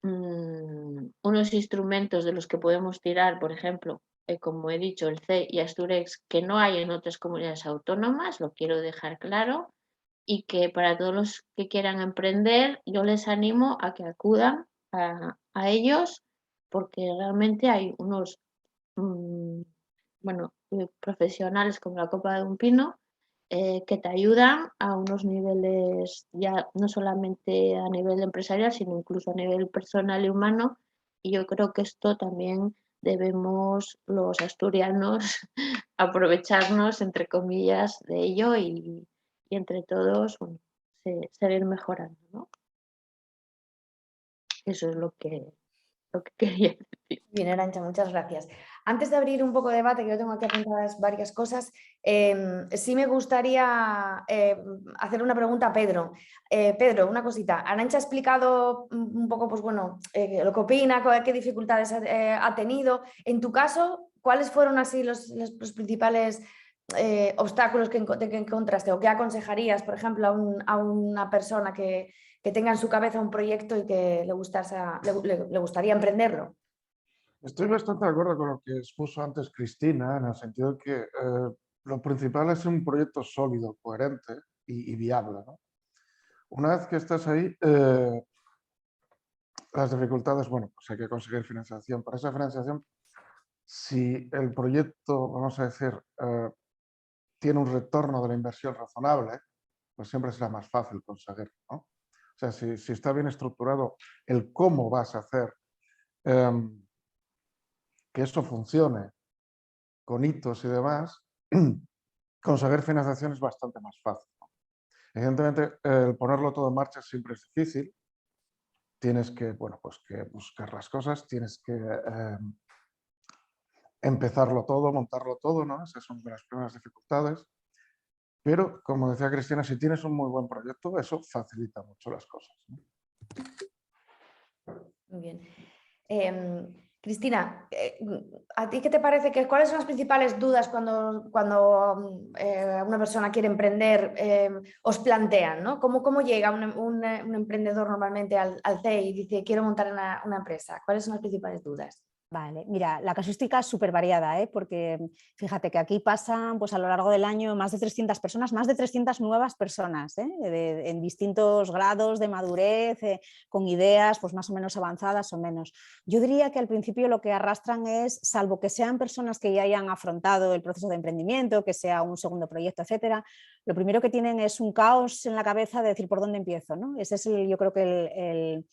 unos instrumentos de los que podemos tirar, por ejemplo, como he dicho, el CEE y Asturex, que no hay en otras comunidades autónomas, lo quiero dejar claro, y que para todos los que quieran emprender, yo les animo a que acudan a ellos, porque realmente hay unos profesionales como la Copa de un Pino que te ayudan a unos niveles ya no solamente a nivel empresarial, sino incluso a nivel personal y humano. Y yo creo que esto también debemos los asturianos aprovecharnos, entre comillas, de ello y entre todos, bueno, seguir mejorando, ¿no? Eso es lo que quería decir. Bien, Arantxa, muchas gracias. Antes de abrir un poco de debate, que yo tengo aquí apuntadas varias cosas, sí me gustaría hacer una pregunta a Pedro. Pedro, una cosita. Arantxa ha explicado un poco, pues bueno, lo que opina, qué dificultades ha tenido. En tu caso, ¿cuáles fueron así los principales obstáculos que encontraste o qué aconsejarías, por ejemplo, a una persona que tenga en su cabeza un proyecto y que le gustaría emprenderlo? Estoy bastante de acuerdo con lo que expuso antes Cristina, en el sentido de que lo principal es un proyecto sólido, coherente y viable, ¿no? Una vez que estás ahí, las dificultades, bueno, pues hay que conseguir financiación. Para esa financiación, si el proyecto, vamos a decir, tiene un retorno de la inversión razonable, pues siempre será más fácil conseguirlo, ¿no? O sea, si está bien estructurado el cómo vas a hacer que eso funcione con hitos y demás, conseguir financiación es bastante más fácil, ¿no? Evidentemente, el ponerlo todo en marcha siempre es difícil. Tienes que, bueno, pues que buscar las cosas, tienes que empezarlo todo, montarlo todo, ¿no? Esas son las primeras dificultades. Pero, como decía Cristina, si tienes un muy buen proyecto, eso facilita mucho las cosas, ¿no? Muy bien. Cristina, ¿a ti qué te parece? ¿Cuáles son las principales dudas cuando una persona quiere emprender? Os plantean, ¿no? ¿Cómo llega un emprendedor normalmente al CEE y dice quiero montar una empresa? ¿Cuáles son las principales dudas? Vale, mira, la casuística es súper variada, porque fíjate que aquí pasan pues, a lo largo del año más de 300 personas, más de 300 nuevas personas, en distintos grados de madurez, con ideas pues, más o menos avanzadas o menos. Yo diría que al principio lo que arrastran es, salvo que sean personas que ya hayan afrontado el proceso de emprendimiento, que sea un segundo proyecto, etcétera, lo primero que tienen es un caos en la cabeza de decir por dónde empiezo, ¿no? Ese es yo creo que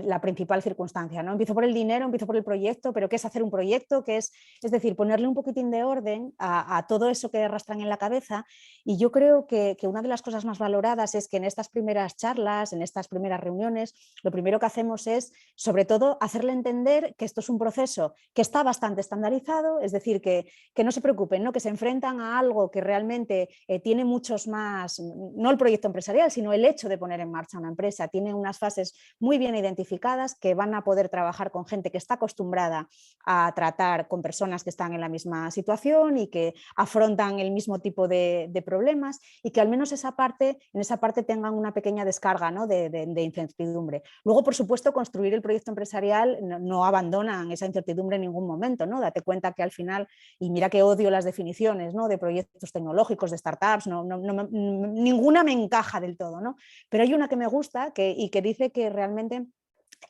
la principal circunstancia, ¿no? Empiezo por el dinero, empiezo por el proyecto, pero ¿qué es hacer un proyecto? ¿Qué es decir, ponerle un poquitín de orden a todo eso que arrastran en la cabeza. Y yo creo que una de las cosas más valoradas es que en estas primeras charlas, en estas primeras reuniones, lo primero que hacemos es, sobre todo, hacerle entender que esto es un proceso que está bastante estandarizado, es decir, que no se preocupen, ¿no? Que se enfrentan a algo que realmente tiene muchos más, no el proyecto empresarial, sino el hecho de poner en marcha una empresa, tiene unas fases muy bien identificadas, que van a poder trabajar con gente que está acostumbrada a tratar con personas que están en la misma situación y que afrontan el mismo tipo de problemas, y que al menos en esa parte tengan una pequeña descarga, ¿no? de incertidumbre. Luego, por supuesto, construir el proyecto empresarial no abandonan esa incertidumbre en ningún momento, ¿no? Date cuenta que al final, y mira que odio las definiciones, ¿no? de proyectos tecnológicos, de startups, ninguna me encaja del todo, ¿no? Pero hay una que me gusta y que dice que realmente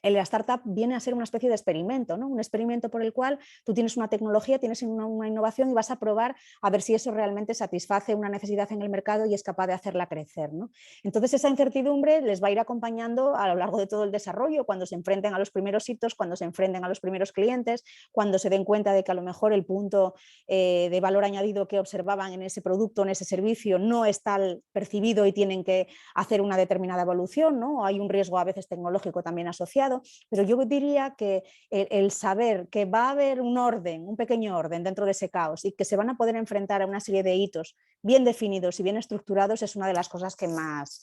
la startup viene a ser una especie de experimento, ¿no? Un experimento por el cual tú tienes una tecnología, tienes una innovación y vas a probar a ver si eso realmente satisface una necesidad en el mercado y es capaz de hacerla crecer, ¿no? Entonces esa incertidumbre les va a ir acompañando a lo largo de todo el desarrollo, cuando se enfrenten a los primeros hitos, cuando se enfrenten a los primeros clientes, cuando se den cuenta de que a lo mejor el punto de valor añadido que observaban en ese producto, en ese servicio, no es tal percibido y tienen que hacer una determinada evolución, ¿no? Hay un riesgo a veces tecnológico también asociado. Pero yo diría que el saber que va a haber un orden, un pequeño orden dentro de ese caos y que se van a poder enfrentar a una serie de hitos bien definidos y bien estructurados es una de las cosas que más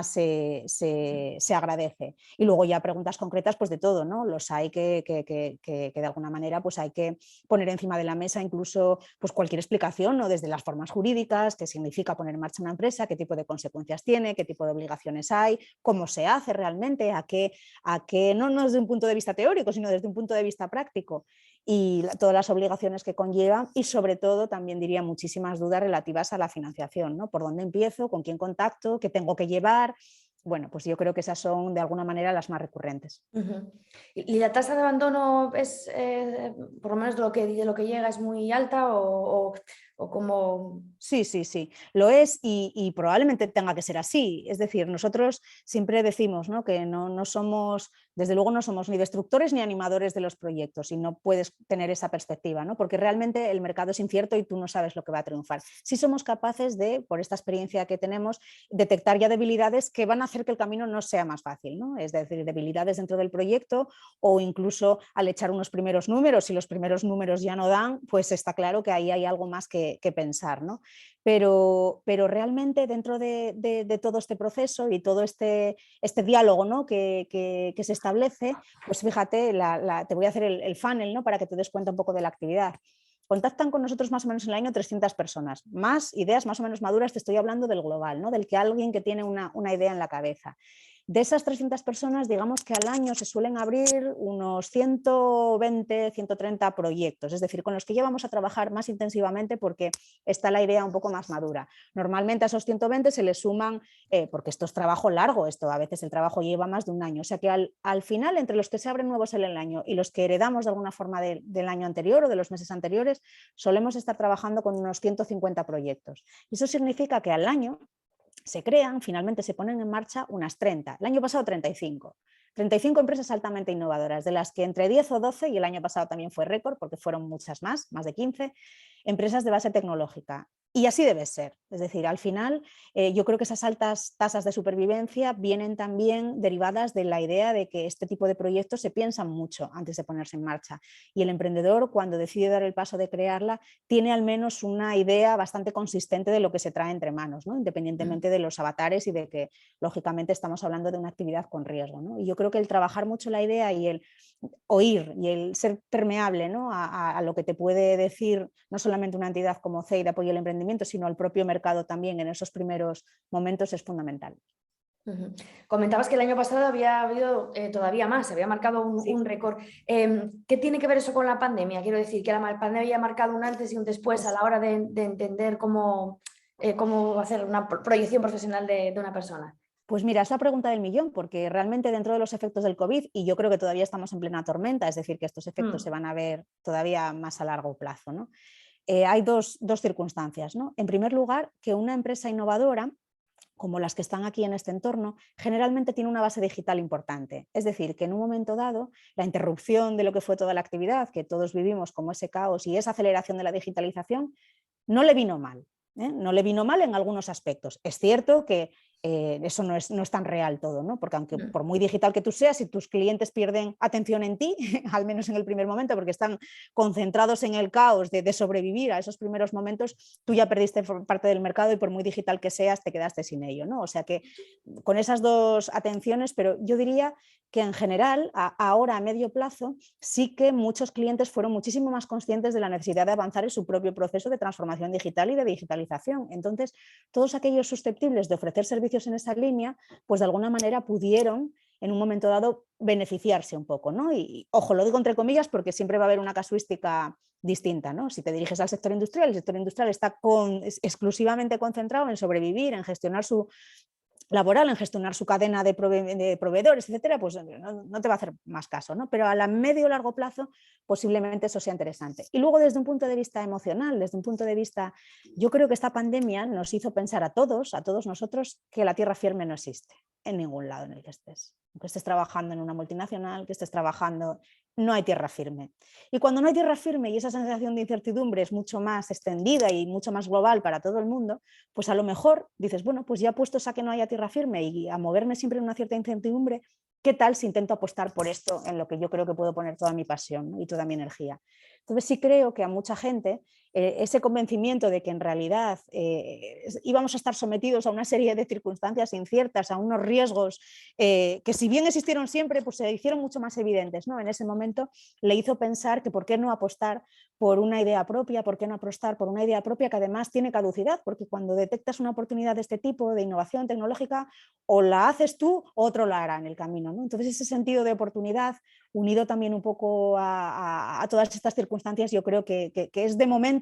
se agradece. Y luego ya preguntas concretas, pues de todo, ¿no? Los hay que de alguna manera pues hay que poner encima de la mesa incluso pues cualquier explicación, ¿no? Desde las formas jurídicas, qué significa poner en marcha una empresa, qué tipo de consecuencias tiene, qué tipo de obligaciones hay, cómo se hace realmente, a qué no desde un punto de vista teórico, sino desde un punto de vista práctico, y todas las obligaciones que conllevan, y sobre todo también diría muchísimas dudas relativas a la financiación, ¿no? ¿Por dónde empiezo? ¿Con quién contacto? ¿Qué tengo que llevar? Bueno, pues yo creo que esas son de alguna manera las más recurrentes. ¿Y la tasa de abandono es, por lo menos de lo que llega, es muy alta o como...? Sí, lo es y probablemente tenga que ser así. Es decir, nosotros siempre decimos, ¿no? Que no somos, desde luego no somos ni destructores ni animadores de los proyectos, y no puedes tener esa perspectiva, ¿no? Porque realmente el mercado es incierto y tú no sabes lo que va a triunfar. Sí somos capaces de, por esta experiencia que tenemos, detectar ya debilidades que van a hacer que el camino no sea más fácil, ¿no? Es decir, debilidades dentro del proyecto, o incluso al echar unos primeros números, si los primeros números ya no dan, pues está claro que ahí hay algo más que pensar, ¿no? Pero realmente dentro de todo este proceso y todo este diálogo, ¿no? que se establece, pues fíjate, te voy a hacer el funnel, ¿no? Para que te des cuenta un poco de la actividad. Contactan con nosotros más o menos en el año 300 personas, más ideas más o menos maduras, te estoy hablando del global, ¿no? Del que alguien que tiene una idea en la cabeza. De esas 300 personas, digamos que al año se suelen abrir unos 120, 130 proyectos, es decir, con los que ya vamos a trabajar más intensivamente porque está la idea un poco más madura. Normalmente a esos 120 se les suman, porque esto es trabajo largo, a veces el trabajo lleva más de un año, o sea que al final, entre los que se abren nuevos en el año y los que heredamos de alguna forma del año anterior o de los meses anteriores, solemos estar trabajando con unos 150 proyectos. Y eso significa que al año se crean, finalmente se ponen en marcha unas 30. El año pasado 35 empresas altamente innovadoras, de las que entre 10 o 12, y el año pasado también fue récord porque fueron muchas más de 15, empresas de base tecnológica. Y así debe ser, es decir, al final yo creo que esas altas tasas de supervivencia vienen también derivadas de la idea de que este tipo de proyectos se piensan mucho antes de ponerse en marcha, y el emprendedor, cuando decide dar el paso de crearla, tiene al menos una idea bastante consistente de lo que se trae entre manos, ¿no? Independientemente de los avatares y de que lógicamente estamos hablando de una actividad con riesgo, ¿no? Y yo creo que el trabajar mucho la idea y el oír y el ser permeable, ¿no? a lo que te puede decir no solamente una entidad como CEI de apoyo al emprendimiento, sino al propio mercado también en esos primeros momentos, es fundamental. Comentabas que el año pasado había habido todavía más, se había marcado un récord. ¿Qué tiene que ver eso con la pandemia? Quiero decir, que la pandemia ha marcado un antes y un después a la hora de entender cómo hacer una proyección profesional de una persona. Pues mira, es la pregunta del millón, porque realmente dentro de los efectos del COVID, y yo creo que todavía estamos en plena tormenta, es decir, que estos efectos se van a ver todavía más a largo plazo, ¿no? Hay dos circunstancias, ¿no? En primer lugar, que una empresa innovadora, como las que están aquí en este entorno, generalmente tiene una base digital importante. Es decir, que en un momento dado, la interrupción de lo que fue toda la actividad, que todos vivimos como ese caos y esa aceleración de la digitalización, no le vino mal. No le vino mal en algunos aspectos. Es cierto que eso no es tan real todo, ¿no? Porque aunque por muy digital que tú seas, si tus clientes pierden atención en ti, al menos en el primer momento, porque están concentrados en el caos de sobrevivir a esos primeros momentos, tú ya perdiste parte del mercado y por muy digital que seas, te quedaste sin ello, ¿no? O sea que con esas dos atenciones, pero yo diría que en general, ahora a medio plazo, sí que muchos clientes fueron muchísimo más conscientes de la necesidad de avanzar en su propio proceso de transformación digital y de digitalización. Entonces, todos aquellos susceptibles de ofrecer servicios en esa línea, pues de alguna manera pudieron en un momento dado beneficiarse un poco, ¿no? Y ojo, lo digo entre comillas porque siempre va a haber una casuística distinta, ¿no? Si te diriges al sector industrial, el sector industrial está exclusivamente concentrado en sobrevivir, en gestionar su laboral, en gestionar su cadena de proveedores, etcétera, pues no te va a hacer más caso, ¿no? Pero a la medio o largo plazo posiblemente eso sea interesante. Y luego desde un punto de vista emocional, desde un punto de vista, yo creo que esta pandemia nos hizo pensar a todos nosotros, que la tierra firme no existe en ningún lado en el que estés. Que estés trabajando en una multinacional, que estés trabajando, no hay tierra firme. Y cuando no hay tierra firme y esa sensación de incertidumbre es mucho más extendida y mucho más global para todo el mundo, pues a lo mejor dices, bueno, pues ya puestos a que no haya tierra firme y a moverme siempre en una cierta incertidumbre, ¿qué tal si intento apostar por esto en lo que yo creo que puedo poner toda mi pasión, ¿no? Y toda mi energía? Entonces sí creo que a mucha gente ese convencimiento de que en realidad íbamos a estar sometidos a una serie de circunstancias inciertas, a unos riesgos que si bien existieron siempre, pues se hicieron mucho más evidentes, ¿no? En ese momento le hizo pensar que por qué no apostar por una idea propia, por qué no apostar por una idea propia que además tiene caducidad, porque cuando detectas una oportunidad de este tipo, de innovación tecnológica, o la haces tú o otro la hará en el camino, ¿no? Entonces ese sentido de oportunidad, unido también un poco a todas estas circunstancias, yo creo que es de momento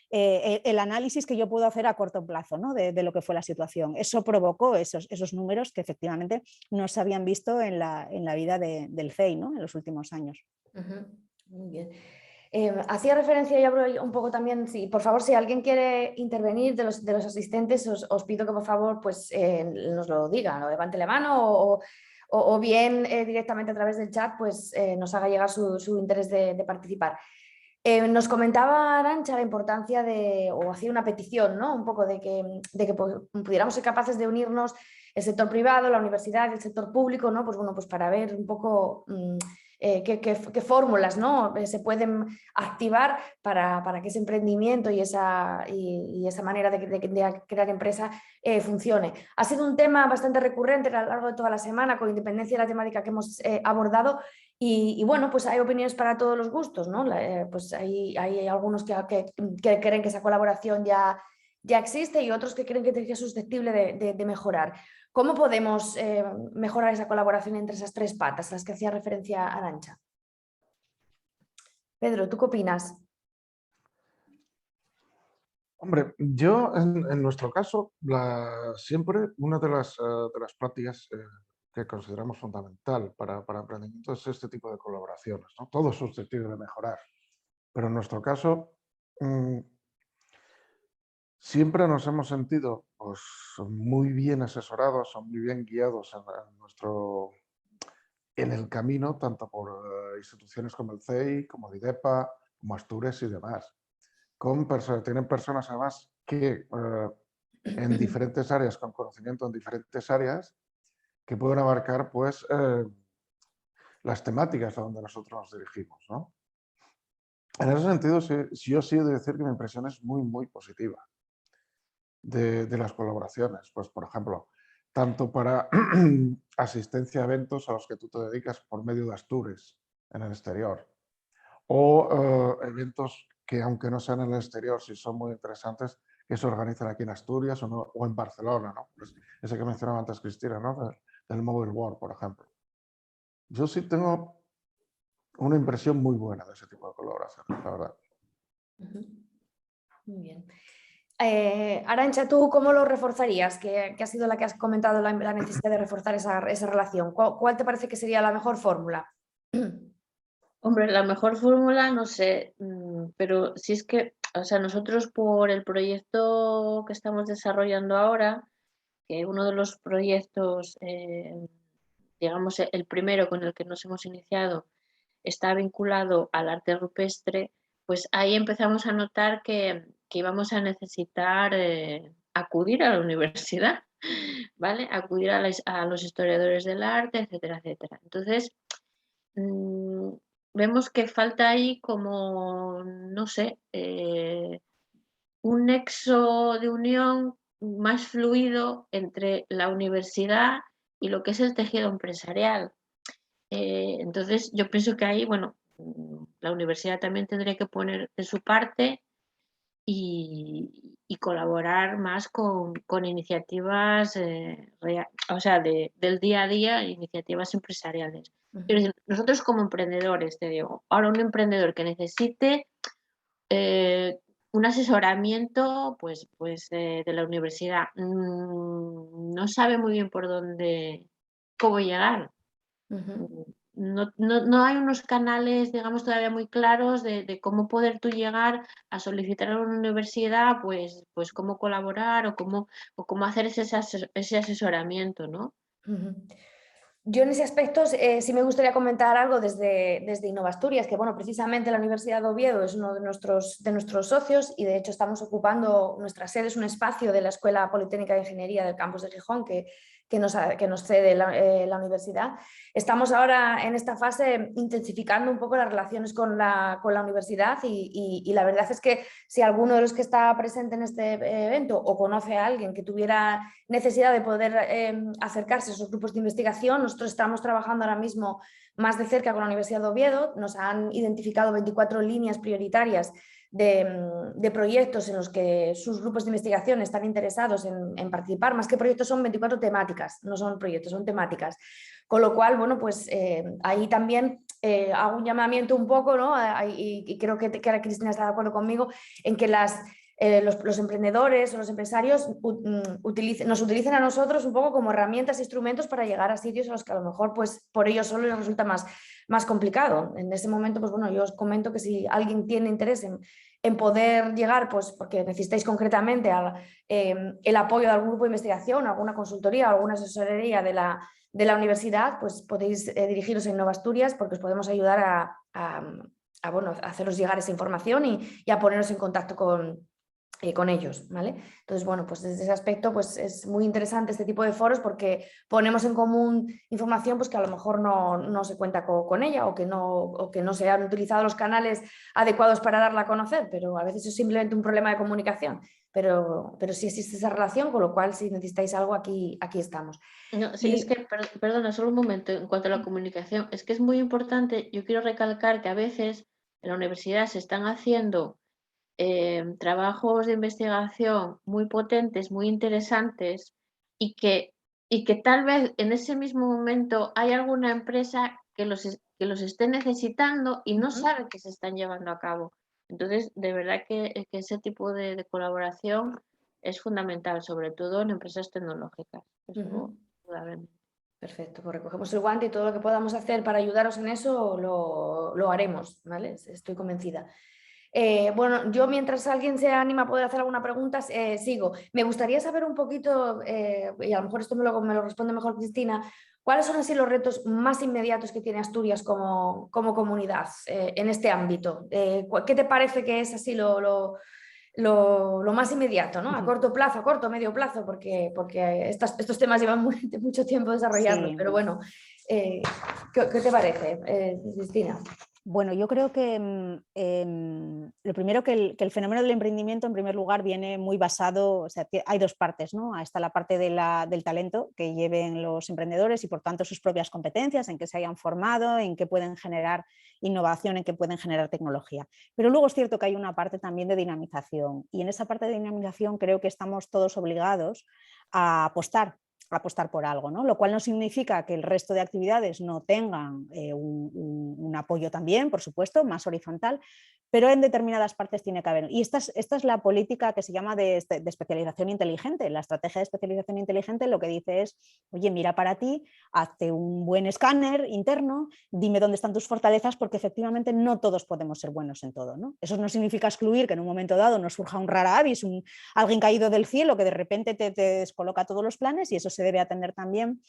el análisis que yo puedo hacer a corto plazo, ¿no? de lo que fue la situación. Eso provocó esos números que efectivamente no se habían visto en la vida del CEI, ¿no? En los últimos años. Muy bien. Hacía referencia, y abro un poco también, sí, por favor, si alguien quiere intervenir de los asistentes, os pido que por favor pues, nos lo diga, lo levante la mano o bien directamente a través del chat pues, nos haga llegar su interés de participar. Nos comentaba Arantxa la importancia o hacía una petición, ¿no? Un poco de que pudiéramos ser capaces de unirnos el sector privado, la universidad y el sector público, ¿no? Pues bueno, pues para ver un poco qué fórmulas, ¿no? Se pueden activar para que ese emprendimiento y esa manera de crear empresa funcione. Ha sido un tema bastante recurrente a lo largo de toda la semana, con independencia de la temática que hemos abordado. Y bueno, pues hay opiniones para todos los gustos, ¿no? Pues hay algunos que creen que esa colaboración ya existe y otros que creen que es susceptible de mejorar. ¿Cómo podemos mejorar esa colaboración entre esas tres patas a las que hacía referencia Arantxa? Pedro, ¿tú qué opinas? Hombre, yo en nuestro caso, siempre una de las prácticas que consideramos fundamental para emprendimiento es este tipo de colaboraciones, ¿no? Todo es susceptible de mejorar, pero en nuestro caso siempre nos hemos sentido pues, muy bien asesorados o muy bien guiados en el camino, tanto por instituciones como el CEI, como el IDEPA, como Astures y demás. Tienen personas además que en diferentes áreas, con conocimiento en diferentes áreas, que pueden abarcar pues, las temáticas a donde nosotros nos dirigimos, ¿no? En ese sentido, yo sí he de decir que mi impresión es muy, muy positiva de las colaboraciones. Pues, por ejemplo, tanto para asistencia a eventos a los que tú te dedicas por medio de Astures en el exterior, o eventos que, aunque no sean en el exterior, sí son muy interesantes, que se organizan aquí en Asturias o en Barcelona, ¿no? Pues ese que mencionaba antes Cristina, ¿no? Del Mobile World, por ejemplo. Yo sí tengo una impresión muy buena de ese tipo de colaboraciones, la verdad. Muy bien. Arantxa, ¿tú cómo lo reforzarías? Que ha sido la que has comentado la necesidad de reforzar esa relación. ¿Cuál te parece que sería la mejor fórmula? Hombre, la mejor fórmula, no sé, pero si es que, o sea, nosotros por el proyecto que estamos desarrollando ahora, que uno de los proyectos, digamos, el primero con el que nos hemos iniciado, está vinculado al arte rupestre, pues ahí empezamos a notar que íbamos a necesitar acudir a la universidad, ¿vale? Acudir a los historiadores del arte, etcétera, etcétera. Entonces, vemos que falta ahí como, no sé, un nexo de unión más fluido entre la universidad y lo que es el tejido empresarial. Entonces, yo pienso que ahí, bueno, la universidad también tendría que poner de su parte y colaborar más con iniciativas, o sea, del día a día, iniciativas empresariales. Quiero decir, nosotros como emprendedores, te digo, ahora un emprendedor que necesite un asesoramiento de la universidad, no sabe muy bien por dónde, cómo llegar. No hay unos canales, digamos, todavía muy claros de cómo poder tú llegar a solicitar a una universidad, pues cómo colaborar o cómo hacer ese asesoramiento, ¿no? Yo en ese aspecto sí me gustaría comentar algo desde Innovasturias, que bueno, precisamente la Universidad de Oviedo es uno de nuestros socios y de hecho estamos ocupando, nuestra sede es un espacio de la Escuela Politécnica de Ingeniería del campus de Gijón que nos cede la universidad. Estamos ahora en esta fase intensificando un poco las relaciones con la universidad y la verdad es que si alguno de los que está presente en este evento o conoce a alguien que tuviera necesidad de poder acercarse a esos grupos de investigación, nosotros estamos trabajando ahora mismo más de cerca con la Universidad de Oviedo, nos han identificado 24 líneas prioritarias de proyectos en los que sus grupos de investigación están interesados en participar. Más que proyectos, son 24 temáticas, no son proyectos, son temáticas. Con lo cual, bueno, pues ahí también hago un llamamiento un poco, ¿no? Y creo que Cristina está de acuerdo conmigo en que los emprendedores o los empresarios nos utilicen a nosotros un poco como herramientas e instrumentos para llegar a sitios a los que a lo mejor pues por ellos solo les resulta más complicado. En ese momento, pues bueno, yo os comento que si alguien tiene interés en poder llegar, pues porque necesitáis concretamente el apoyo de algún grupo de investigación, alguna consultoría, alguna asesoría de la universidad, pues podéis dirigiros a Innovasturias porque os podemos ayudar a haceros llegar esa información y a poneros en contacto con ellos, ¿vale? Entonces, bueno, pues desde ese aspecto pues es muy interesante este tipo de foros porque ponemos en común información pues que a lo mejor no se cuenta con ella o que no se han utilizado los canales adecuados para darla a conocer, pero a veces es simplemente un problema de comunicación, pero sí existe esa relación, con lo cual si necesitáis algo aquí estamos. No, sí, es que, perdona, solo un momento, en cuanto a la comunicación, es que es muy importante, yo quiero recalcar que a veces en la universidad se están haciendo trabajos de investigación muy potentes, muy interesantes y que tal vez en ese mismo momento hay alguna empresa que los esté necesitando y no sabe que se están llevando a cabo. Entonces, de verdad que ese tipo de colaboración es fundamental, sobre todo en empresas tecnológicas. Eso, Perfecto, pues recogemos el guante y todo lo que podamos hacer para ayudaros en eso lo haremos, ¿vale? Estoy convencida. Bueno, yo mientras alguien se anima a poder hacer alguna pregunta, sigo. Me gustaría saber un poquito, y a lo mejor esto me lo responde mejor Cristina, ¿cuáles son así los retos más inmediatos que tiene Asturias como comunidad en este ámbito? ¿Qué te parece que es así lo más inmediato, ¿no? A corto plazo, a corto, medio plazo, porque estos temas llevan mucho tiempo desarrollando, Sí. pero bueno, ¿qué te parece, Cristina? Bueno, yo creo que lo primero que el fenómeno del emprendimiento, en primer lugar, viene muy basado, o sea, hay dos partes, ¿no? Está la parte del talento que lleven los emprendedores y, por tanto, sus propias competencias, en que se hayan formado, en que pueden generar innovación, en que pueden generar tecnología. Pero luego es cierto que hay una parte también de dinamización y en esa parte de dinamización creo que estamos todos obligados a apostar por algo, ¿no? Lo cual no significa que el resto de actividades no tengan un apoyo también, por supuesto, más horizontal, pero en determinadas partes tiene que haber. Y esta es la política que se llama de especialización inteligente. La estrategia de especialización inteligente lo que dice es, oye, mira para ti, hazte un buen escáner interno, dime dónde están tus fortalezas, porque efectivamente no todos podemos ser buenos en todo, ¿no? Eso no significa excluir que en un momento dado nos surja un rara avis, alguien caído del cielo que de repente te descoloca todos los planes, y eso se debe atender también.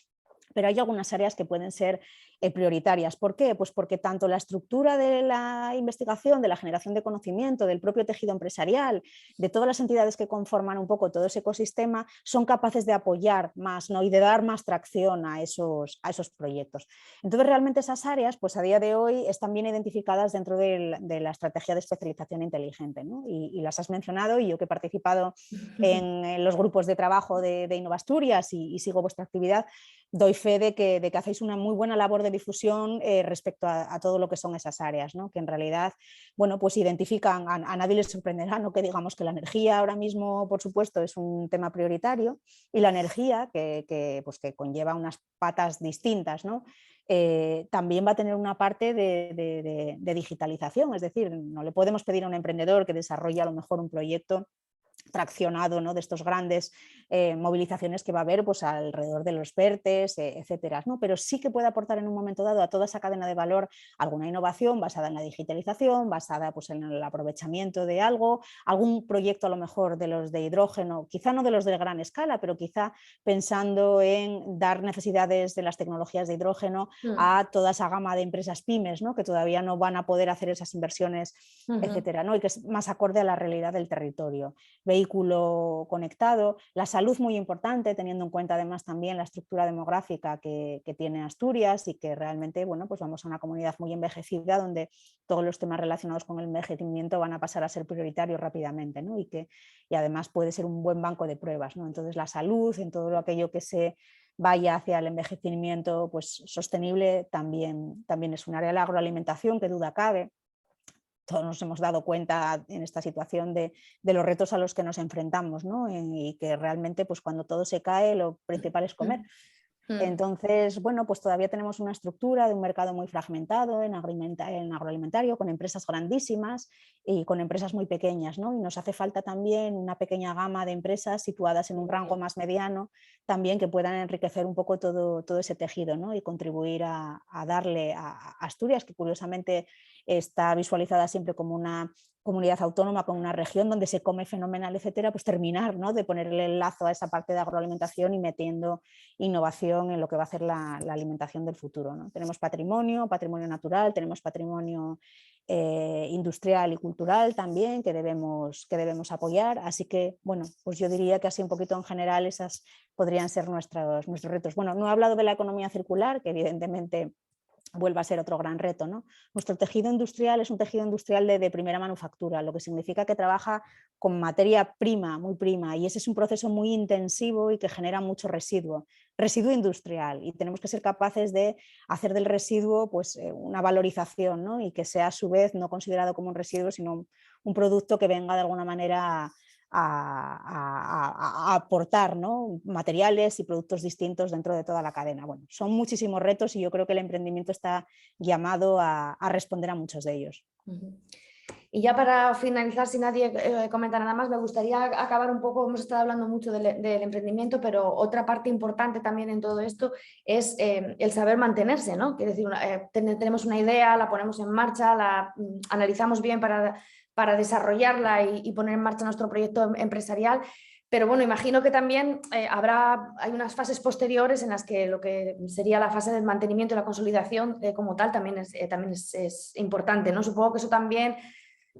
Pero hay algunas áreas que pueden ser prioritarias. ¿Por qué? Pues porque tanto la estructura de la investigación, de la generación de conocimiento, del propio tejido empresarial, de todas las entidades que conforman un poco todo ese ecosistema, son capaces de apoyar más, ¿no? Y de dar más tracción a esos proyectos. Entonces, realmente esas áreas, pues a día de hoy, están bien identificadas dentro de la estrategia de especialización inteligente, ¿no? Y las has mencionado, y yo que he participado en los grupos de trabajo de Innovasturias y sigo vuestra actividad, doy fe de que hacéis una muy buena labor de difusión respecto a todo lo que son esas áreas, ¿no? Que en realidad, bueno, pues identifican, a nadie les sorprenderá, ¿no? Que digamos que la energía ahora mismo, por supuesto, es un tema prioritario, y la energía, pues que conlleva unas patas distintas, ¿no? También va a tener una parte de digitalización, es decir, no le podemos pedir a un emprendedor que desarrolle a lo mejor un proyecto traccionado, ¿no? De estos grandes movilizaciones que va a haber pues, alrededor de los PERTEs, etcétera, ¿no? Pero sí que puede aportar en un momento dado a toda esa cadena de valor alguna innovación basada en la digitalización, basada pues, en el aprovechamiento de algo, algún proyecto a lo mejor de los de hidrógeno, quizá no de los de gran escala, pero quizá pensando en dar necesidades de las tecnologías de hidrógeno a toda esa gama de empresas pymes, ¿no? Que todavía no van a poder hacer esas inversiones, etcétera, ¿no? Y que es más acorde a la realidad del territorio. Vehículo conectado, la salud muy importante, teniendo en cuenta además también la estructura demográfica que tiene Asturias, y que realmente, bueno, pues vamos a una comunidad muy envejecida donde todos los temas relacionados con el envejecimiento van a pasar a ser prioritarios rápidamente, ¿no? Y además puede ser un buen banco de pruebas, ¿no? Entonces la salud, en todo aquello que se vaya hacia el envejecimiento pues, sostenible, también es un área de la agroalimentación, que duda cabe. Todos nos hemos dado cuenta en esta situación de los retos a los que nos enfrentamos, ¿no? Y que realmente pues, cuando todo se cae lo principal es comer. Entonces, bueno, pues todavía tenemos una estructura de un mercado muy fragmentado en agroalimentario, con empresas grandísimas y con empresas muy pequeñas, ¿no? Y nos hace falta también una pequeña gama de empresas situadas en un rango más mediano, también que puedan enriquecer un poco todo ese tejido, ¿no? Y contribuir a darle a Asturias, que curiosamente está visualizada siempre como una comunidad autónoma, con una región donde se come fenomenal, etcétera, pues terminar, ¿no? De ponerle el lazo a esa parte de agroalimentación y metiendo innovación en lo que va a ser la alimentación del futuro, ¿no? Tenemos patrimonio natural, tenemos patrimonio industrial y cultural también que debemos apoyar, así que, bueno, pues yo diría que así un poquito en general esas podrían ser nuestros retos. Bueno, no he hablado de la economía circular, que evidentemente vuelva a ser otro gran reto, ¿no? Nuestro tejido industrial es un tejido industrial de primera manufactura, lo que significa que trabaja con materia prima, muy prima, y ese es un proceso muy intensivo y que genera mucho residuo industrial, y tenemos que ser capaces de hacer del residuo pues, una valorización, ¿no? Y que sea a su vez no considerado como un residuo, sino un producto que venga de alguna manera a aportar, ¿no? Materiales y productos distintos dentro de toda la cadena. Bueno, son muchísimos retos y yo creo que el emprendimiento está llamado a responder a muchos de ellos. Y ya para finalizar, si nadie comenta nada más, me gustaría acabar un poco, hemos estado hablando mucho del emprendimiento, pero otra parte importante también en todo esto es el saber mantenerse, ¿no? Quiere decir, tenemos una idea, la ponemos en marcha, la analizamos bien para desarrollarla y poner en marcha nuestro proyecto empresarial. Pero bueno, imagino que también hay unas fases posteriores en las que lo que sería la fase del mantenimiento y la consolidación como tal también es importante, ¿no? Supongo que eso también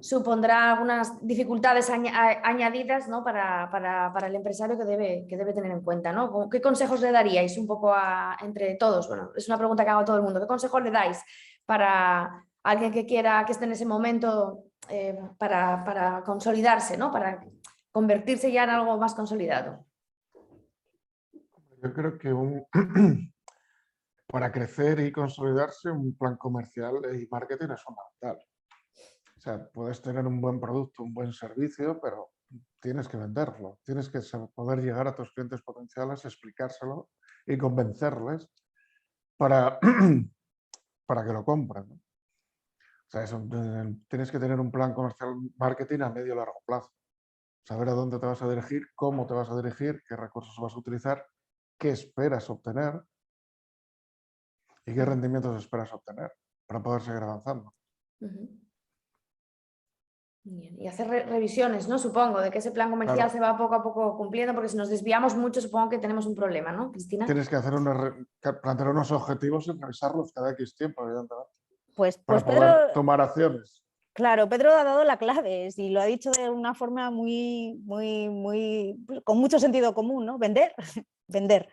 supondrá algunas dificultades añadidas, ¿no? para el empresario que debe tener en cuenta, ¿no? ¿Qué consejos le daríais un poco entre todos? Bueno, es una pregunta que hago a todo el mundo. ¿Qué consejos le dais para alguien que quiera, que esté en ese momento para consolidarse, ¿no? Para convertirse ya en algo más consolidado? Yo creo que para crecer y consolidarse un plan comercial y marketing es fundamental. O sea, puedes tener un buen producto, un buen servicio, pero tienes que venderlo. Tienes que poder llegar a tus clientes potenciales, explicárselo y convencerles para que lo compren, ¿no? O sea, tienes que tener un plan comercial marketing a medio y largo plazo. Saber a dónde te vas a dirigir, cómo te vas a dirigir, qué recursos vas a utilizar, qué esperas obtener y qué rendimientos esperas obtener para poder seguir avanzando. Bien. Y hacer revisiones, ¿no? Supongo, de que ese plan comercial se va poco a poco cumpliendo, porque si nos desviamos mucho, supongo que tenemos un problema, ¿no, Cristina? Tienes que hacer plantear unos objetivos y revisarlos cada X tiempo, evidentemente, Pues para Pedro, poder tomar acciones. claro, Pedro ha dado la clave y lo ha dicho de una forma con mucho sentido común, ¿no? Vender, vender.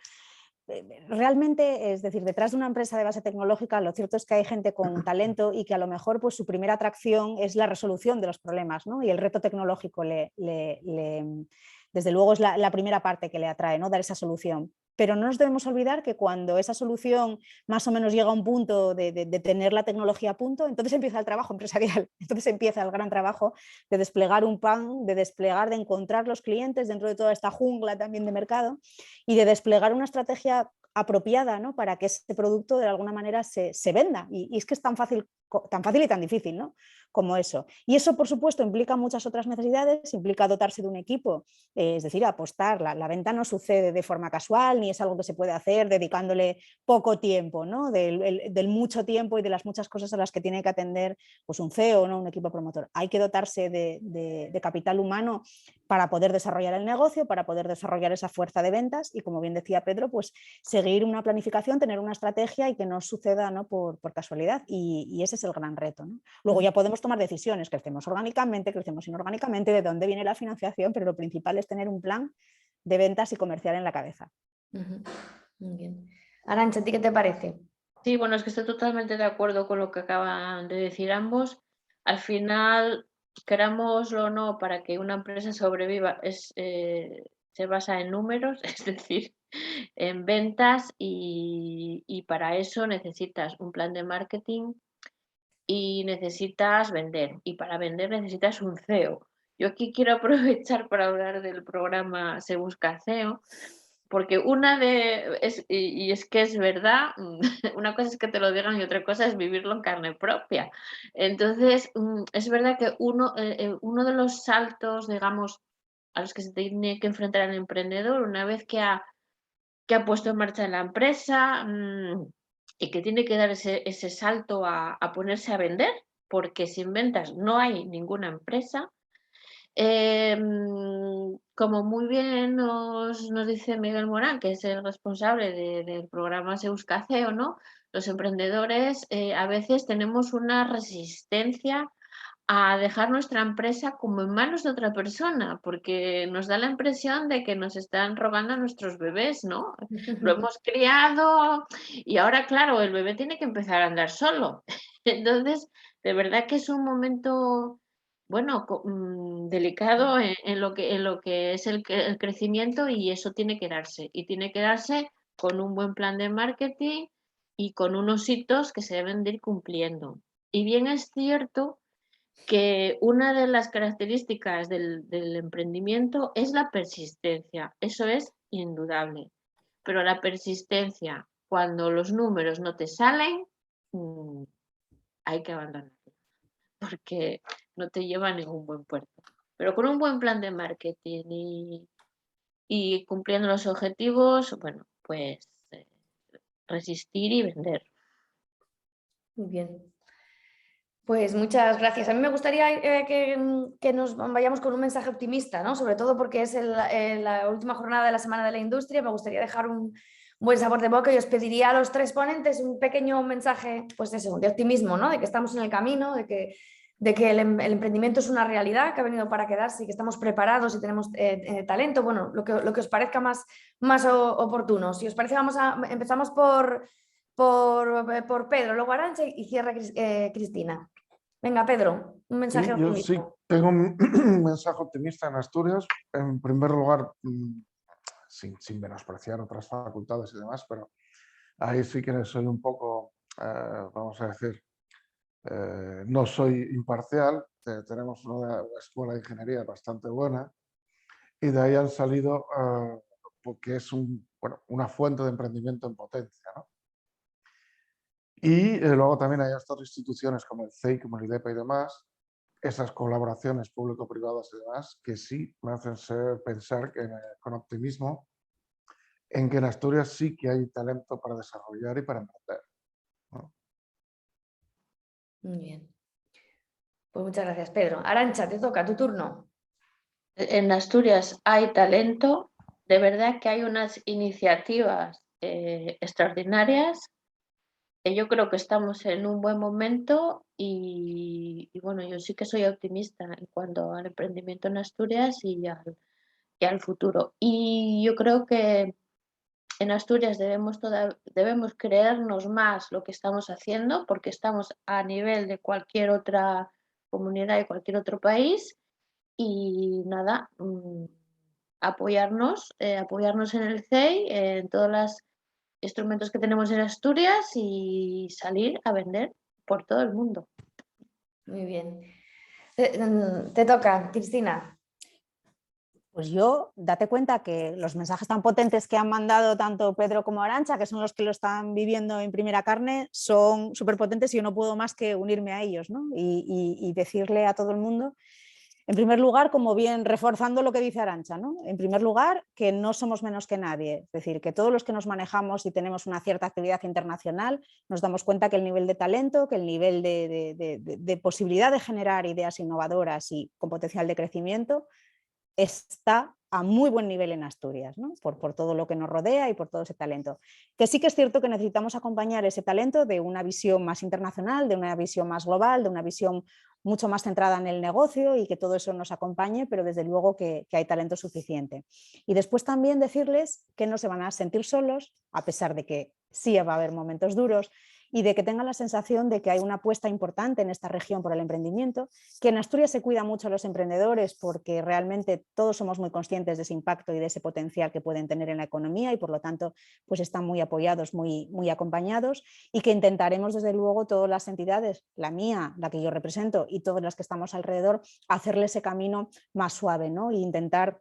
Realmente, es decir, detrás de una empresa de base tecnológica, lo cierto es que hay gente con talento y que a lo mejor pues, su primera atracción es la resolución de los problemas, ¿no? Y el reto tecnológico desde luego es la primera parte que le atrae, ¿no? Dar esa solución. Pero no nos debemos olvidar que cuando esa solución más o menos llega a un punto de tener la tecnología a punto, entonces empieza el trabajo empresarial, entonces empieza el gran trabajo de desplegar un plan, de encontrar los clientes dentro de toda esta jungla también de mercado y de desplegar una estrategia apropiada, ¿no? Para que ese producto de alguna manera se venda. Y es que es tan fácil y tan difícil, ¿no? Como eso. Y eso, por supuesto, implica muchas otras necesidades, implica dotarse de un equipo, es decir, apostar. La venta no sucede de forma casual, ni es algo que se puede hacer dedicándole poco tiempo, ¿no? Del mucho tiempo y de las muchas cosas a las que tiene que atender pues, un CEO, ¿no? Un equipo promotor. Hay que dotarse de capital humano para poder desarrollar el negocio, para poder desarrollar esa fuerza de ventas y, como bien decía Pedro, pues seguir una planificación, tener una estrategia y que no suceda, ¿no? Por casualidad. Y ese es el gran reto, ¿no? Luego ya podemos tomar decisiones, crecemos orgánicamente, crecemos inorgánicamente, de dónde viene la financiación, pero lo principal es tener un plan de ventas y comercial en la cabeza. Muy bien. Arantxa, ¿a ti qué te parece? Sí, bueno, es que estoy totalmente de acuerdo con lo que acaban de decir ambos. Al final, querámoslo o no, para que una empresa sobreviva se basa en números, es decir, en ventas y para eso necesitas un plan de marketing y necesitas vender. Y para vender necesitas un CEO. Yo aquí quiero aprovechar para hablar del programa Se Busca CEO, porque es que es verdad, una cosa es que te lo digan y otra cosa es vivirlo en carne propia. Entonces, es verdad que uno de los saltos, digamos, a los que se tiene que enfrentar el emprendedor una vez que ha puesto en marcha la empresa y que tiene que dar ese salto a ponerse a vender, porque sin ventas no hay ninguna empresa. Como muy bien nos dice Miguel Morán, que es el responsable del programa Se Busca CEO, ¿no? Los emprendedores a veces tenemos una resistencia a dejar nuestra empresa como en manos de otra persona, porque nos da la impresión de que nos están robando a nuestros bebés, ¿no? Lo hemos criado y ahora, claro, el bebé tiene que empezar a andar solo. Entonces, de verdad que es un momento, bueno, delicado en lo que es el crecimiento y eso tiene que darse. Y tiene que darse con un buen plan de marketing y con unos hitos que se deben de ir cumpliendo. Y bien es cierto que una de las características del emprendimiento es la persistencia, eso es indudable, pero la persistencia, cuando los números no te salen, hay que abandonarlo, porque no te lleva a ningún buen puerto. Pero con un buen plan de marketing y cumpliendo los objetivos, bueno, pues resistir y vender. Muy bien. Pues muchas gracias. A mí me gustaría que nos vayamos con un mensaje optimista, ¿no? Sobre todo porque es la última jornada de la Semana de la Industria. Me gustaría dejar un buen sabor de boca y os pediría a los tres ponentes un pequeño mensaje, pues eso, de optimismo, ¿no? De que estamos en el camino, de que el emprendimiento es una realidad que ha venido para quedarse y que estamos preparados y tenemos talento. Bueno, lo que os parezca más oportuno. Si os parece, empezamos por Pedro, luego Arantxa y cierra Cristina. Venga, Pedro, un mensaje Sí, yo sí optimista. tengo un mensaje optimista en Asturias. En primer lugar, sin menospreciar otras facultades y demás, pero ahí sí que soy un poco, vamos a decir, no soy imparcial. Tenemos una escuela de ingeniería bastante buena y de ahí han salido, porque es una fuente de emprendimiento en potencia, ¿no? Y luego también hay otras instituciones como el CEI, como el IDEPA y demás, esas colaboraciones público-privadas y demás, que sí me hacen pensar que, con optimismo en que en Asturias sí que hay talento para desarrollar y para emprender, ¿no? Muy bien. Pues muchas gracias, Pedro. Arantxa, te toca tu turno. En Asturias hay talento, de verdad que hay unas iniciativas extraordinarias. Yo creo que estamos en un buen momento y bueno, yo sí que soy optimista en cuanto al emprendimiento en Asturias y al futuro. Y yo creo que en Asturias debemos creernos más lo que estamos haciendo, porque estamos a nivel de cualquier otra comunidad y cualquier otro país. Y nada, apoyarnos en el CEI, en todos los instrumentos que tenemos en Asturias y salir a vender por todo el mundo. Muy bien. Te toca, Cristina. Pues yo, date cuenta que los mensajes tan potentes que han mandado tanto Pedro como Arantxa, que son los que lo están viviendo en primera carne, son súper potentes y yo no puedo más que unirme a ellos, ¿no? Y decirle a todo el mundo, en primer lugar, como bien reforzando lo que dice Arantxa, ¿no? En primer lugar, que no somos menos que nadie, es decir, que todos los que nos manejamos y tenemos una cierta actividad internacional, nos damos cuenta que el nivel de talento, que el nivel de posibilidad de generar ideas innovadoras y con potencial de crecimiento está a muy buen nivel en Asturias, ¿no? por todo lo que nos rodea y por todo ese talento. Que sí que es cierto que necesitamos acompañar ese talento de una visión más internacional, de una visión más global, de una visión mucho más centrada en el negocio y que todo eso nos acompañe, pero desde luego que hay talento suficiente. Y después también decirles que no se van a sentir solos, a pesar de que sí va a haber momentos duros, y de que tengan la sensación de que hay una apuesta importante en esta región por el emprendimiento, que en Asturias se cuida mucho a los emprendedores porque realmente todos somos muy conscientes de ese impacto y de ese potencial que pueden tener en la economía y por lo tanto pues están muy apoyados, muy acompañados, y que intentaremos desde luego todas las entidades, la mía, la que yo represento y todas las que estamos alrededor, hacerle ese camino más suave, ¿no? E intentar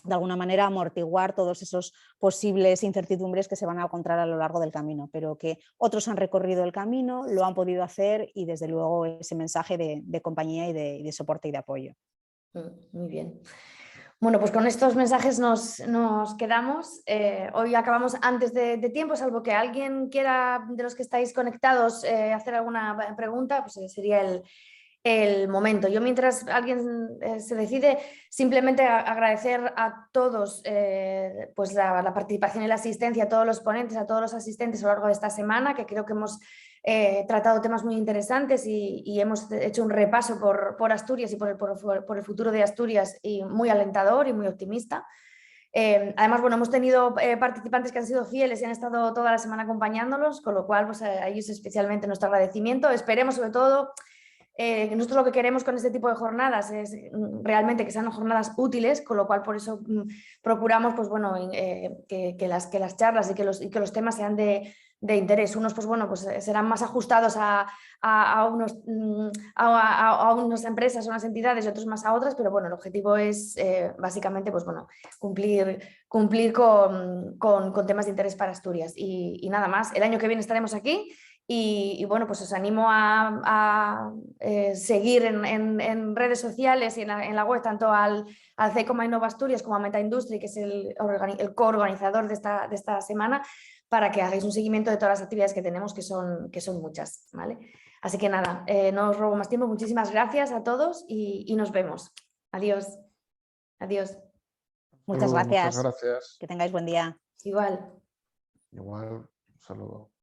de alguna manera amortiguar todos esos posibles incertidumbres que se van a encontrar a lo largo del camino, pero que otros han recorrido el camino, lo han podido hacer y desde luego ese mensaje de compañía y de soporte y de apoyo. Muy bien. Bueno, pues con estos mensajes nos quedamos. Hoy acabamos antes de tiempo, salvo que alguien quiera, de los que estáis conectados, hacer alguna pregunta, pues sería el momento. Yo, mientras alguien se decide, simplemente agradecer a todos pues la participación y la asistencia, a todos los ponentes, a todos los asistentes a lo largo de esta semana, que creo que hemos tratado temas muy interesantes y hemos hecho un repaso por Asturias y por el futuro de Asturias, y muy alentador y muy optimista. Además, bueno, hemos tenido participantes que han sido fieles y han estado toda la semana acompañándolos, con lo cual pues, a ellos especialmente nuestro agradecimiento. Esperemos sobre todo nosotros lo que queremos con este tipo de jornadas es realmente que sean jornadas útiles, con lo cual por eso procuramos pues, bueno, que las charlas y que los temas sean de interés. Unos pues, bueno, pues, serán más ajustados a unas empresas, a unas entidades y otros más a otras, pero bueno, el objetivo es básicamente pues, bueno, cumplir con temas de interés para Asturias y nada más. El año que viene estaremos aquí. Y bueno, pues os animo a seguir en redes sociales y en la web tanto al CEI como a Innova Asturias como a Meta Industry, que es el coorganizador de esta semana, para que hagáis un seguimiento de todas las actividades que tenemos, que son muchas, ¿vale? Así que nada, no os robo más tiempo. Muchísimas gracias a todos y nos vemos. Adiós. Adiós. Muchas gracias. Muchas gracias. Que tengáis buen día. Igual. Igual, un saludo.